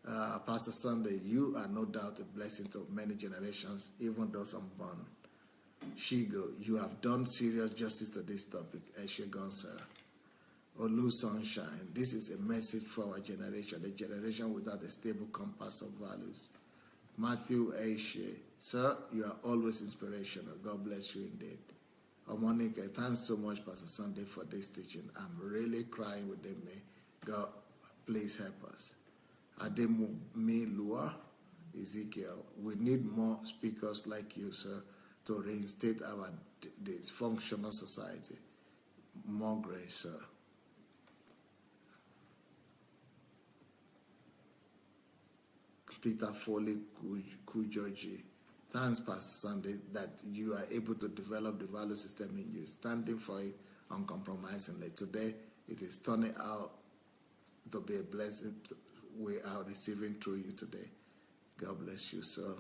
A: Pastor Sandey, you are no doubt a blessing to many generations, even those unborn. Shigo, you have done serious justice to this topic. Eshegon, sir. Olu Sunshine, this is a message for our generation, a generation without a stable compass of values. Matthew Aishe, sir, you are always inspirational. God bless you indeed. Omonika, thanks so much, Pastor Sandey, for this teaching. I'm really crying within me. God, please help us. Ademi Lua, Ezekiel, we need more speakers like you, sir, to reinstate our dysfunctional society. More grace, sir. Peter Foley Kujoji, thanks, Pastor Sandey, that you are able to develop the value system in you, standing for it uncompromisingly. Today, it is turning out to be a blessing we are receiving through you today. God bless you, sir.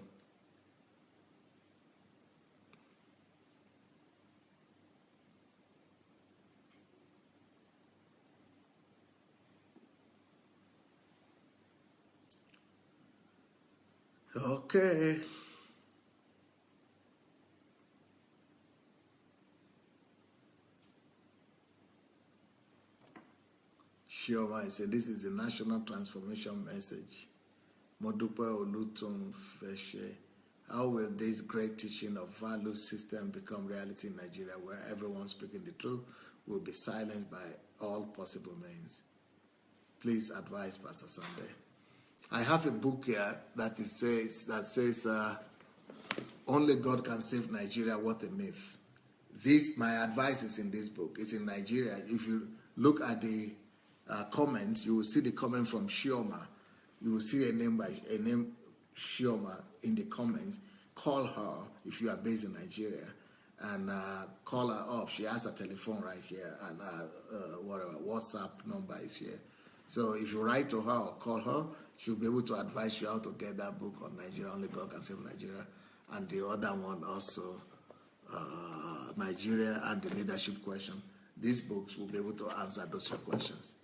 A: Okay. Sure, I say this is a national transformation message. Modupe Olutum Feshe. How will this great teaching of value system become reality in Nigeria, where everyone speaking the truth will be silenced by all possible means? Please advise, Pastor Sandey. I have a book here that says only God can save Nigeria. What a myth! My advice is in this book. It's in Nigeria. If you look at the comments, you will see the comment from Shioma. You will see a name Shioma in the comments. Call her if you are based in Nigeria, and call her up. She has a telephone right here, and whatever WhatsApp number is here. So if you write to her or call her, she'll be able to advise you how to get that book on Nigeria. Only God can save Nigeria, and the other one also, Nigeria and the leadership question. These books will be able to answer those questions.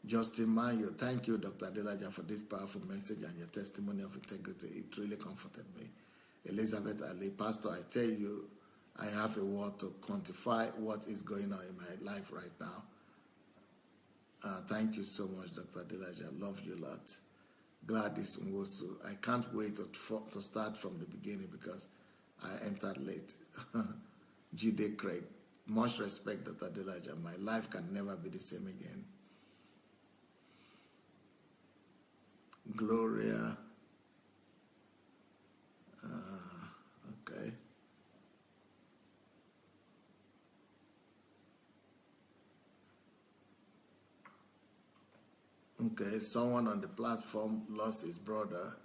A: Justin Mayo, thank you, Dr. Adelaja, for this powerful message and your testimony of integrity. It really comforted me. Elizabeth Ali, Pastor, I tell you, I have a word to quantify what is going on in my life right now. Thank you so much, Dr. Adelaja. Love you a lot. Gladys Nwosu, I can't wait to start from the beginning because I entered late. Jide Craig, much respect, Dr. Adelaja. My life can never be the same again. Gloria, okay. Okay, someone on the platform lost his brother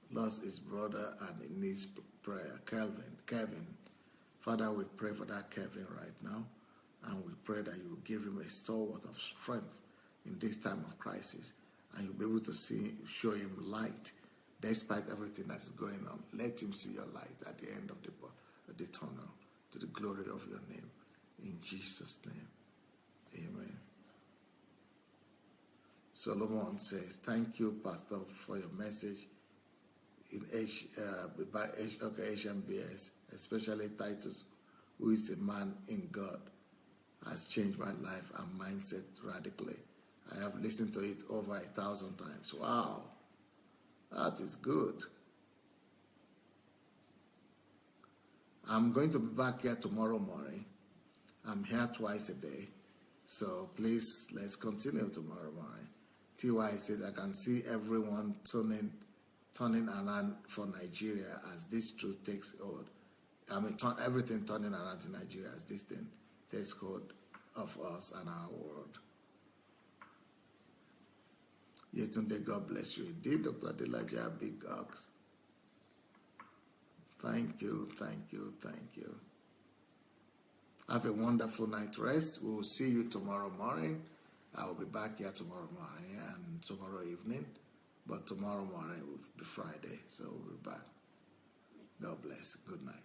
A: and he needs prayer. Kevin, Father, we pray for that Kevin right now, and we pray that you will give him a stalwart of strength in this time of crisis, and you'll be able to show him light despite everything that is going on. Let him see your light at the end of the tunnel, to the glory of your name. In Jesus' name, amen. Solomon says, thank you, Pastor, for your message by HMBS, especially Titus, who is a man in God, has changed my life and mindset radically. I have listened to it over 1,000 times. Wow, that is good. I'm going to be back here tomorrow morning. I'm here twice a day. So please, let's continue tomorrow morning. TY says, I can see everyone turning around for Nigeria as this truth takes hold. I mean, everything turning around to Nigeria as this thing takes hold of us and our world. Yetunde, God bless you indeed, Dr. Adelaja, big ox. Thank you, thank you, thank you. Have a wonderful night rest. We will see you tomorrow morning. I will be back here tomorrow morning and tomorrow evening. But tomorrow morning will be Friday, so we'll be back. God bless. Good night.